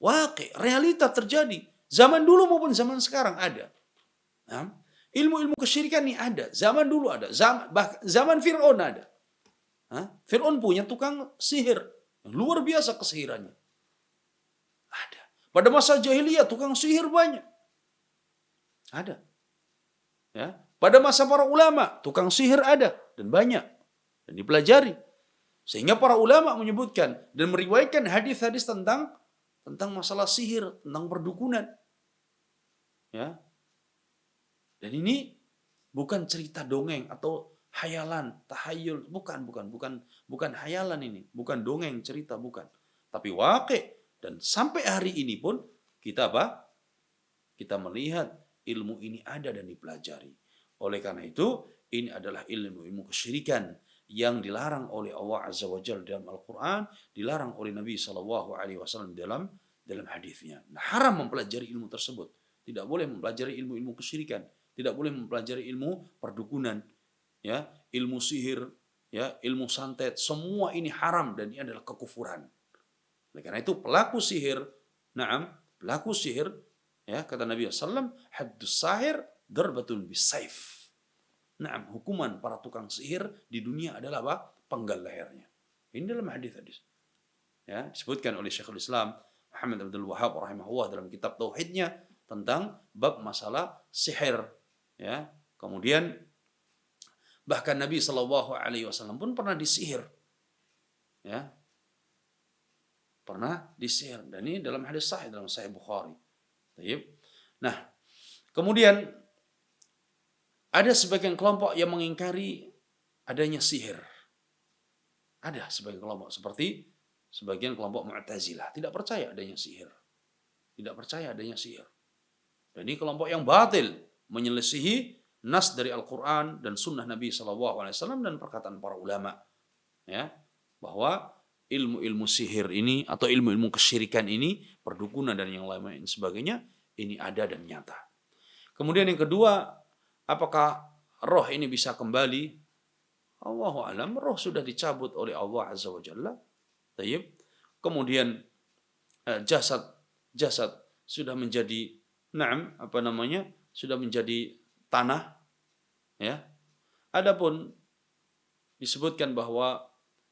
Waqi', realita terjadi. Zaman dulu maupun zaman sekarang ada. Nah, ilmu-ilmu kesyirikan ini ada, zaman dulu ada, zaman Fir'aun ada. Fir'aun punya tukang sihir, yang luar biasa kesihirannya. Ada. Pada masa jahiliyah tukang sihir banyak. Ada. Ya. Pada masa para ulama tukang sihir ada dan banyak dan dipelajari. Sehingga para ulama menyebutkan dan meriwayatkan hadis-hadis tentang masalah sihir, tentang perdukunan. Ya. Dan ini bukan cerita dongeng atau hayalan, tahayul, bukan hayalan ini, bukan dongeng cerita, bukan. Tapi waqi'. Dan sampai hari ini pun kita apa? Kita melihat ilmu ini ada dan dipelajari. Oleh karena itu, ini adalah ilmu kesyirikan yang dilarang oleh Allah Azza wa Jalla dalam Al-Quran, dilarang oleh Nabi SAW dalam hadisnya. Nah, haram mempelajari ilmu tersebut. Tidak boleh mempelajari ilmu-ilmu kesyirikan. Tidak boleh mempelajari ilmu perdukunan, ya, ilmu sihir, ya, ilmu santet. Semua ini haram dan ini adalah kekufuran. Oleh karena itu pelaku sihir, ya, kata Nabi SAW, haddus sahir darbatun bisaif. Hukuman para tukang sihir di dunia adalah apa? Penggal lehernya. Ini dalam hadis-hadis. Ya, disebutkan oleh Syekhul Islam Muhammad Abdul Wahhab rahimahullah dalam kitab tauhidnya tentang bab masalah sihir. Ya, kemudian bahkan Nabi SAW pun pernah disihir. Ya, pernah disihir. Dan ini dalam hadis sahih, dalam Sahih Bukhari. Nah, kemudian ada sebagian kelompok yang mengingkari adanya sihir. Ada sebagian kelompok seperti sebagian kelompok Mu'tazilah tidak percaya adanya sihir. Tidak percaya adanya sihir. Dan ini kelompok yang batil, menyelisihi nas dari Al-Quran dan sunnah Nabi SAW dan perkataan para ulama. Ya, bahwa ilmu-ilmu sihir ini atau ilmu-ilmu kesyirikan ini, perdukunan dan yang lain sebagainya, ini ada dan nyata. Kemudian yang kedua, apakah roh ini bisa kembali? Allahu a'lam, roh sudah dicabut oleh Allah Azza wa Jalla. Tayyib. Kemudian jasad sudah menjadi sudah menjadi tanah, ya. Adapun disebutkan bahwa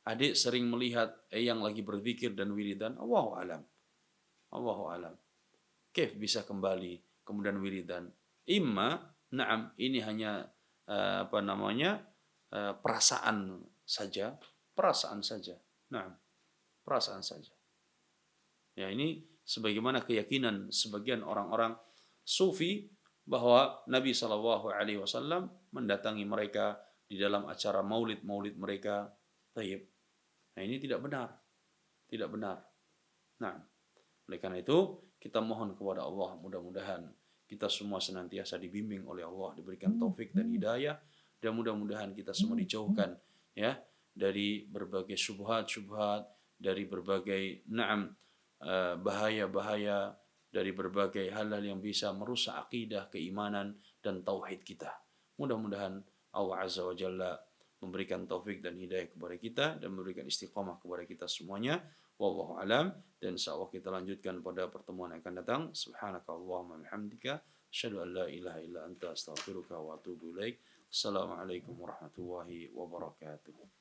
adik sering melihat yang lagi berzikir dan wiridan, Allahu a'lam. Allahu a'lam. Kaif bisa kembali kemudian wiridan? Ini hanya perasaan saja. Perasaan saja. Ya, ini sebagaimana keyakinan sebagian orang-orang sufi bahwa Nabi SAW mendatangi mereka di dalam acara maulid mereka. Tayyib. Nah, ini tidak benar. Nah, oleh karena itu kita mohon kepada Allah, mudah-mudahan kita semua senantiasa dibimbing oleh Allah, diberikan taufik dan hidayah, dan mudah-mudahan kita semua dijauhkan, ya, dari berbagai syubhat, dari berbagai bahaya-bahaya, dari berbagai hal-hal yang bisa merusak akidah, keimanan dan tauhid kita. Mudah-mudahan Allah Azza wa Jalla memberikan taufik dan hidayah kepada kita dan memberikan istiqamah kepada kita semuanya. Wallahu alam. Dan insyaallah kita lanjutkan pada pertemuan yang akan datang. Subhanakallahumma bihamdika asyhadu an la ilaha illa anta astaghfiruka wa atubu ilaik. Assalamualaikum warahmatullahi wabarakatuh.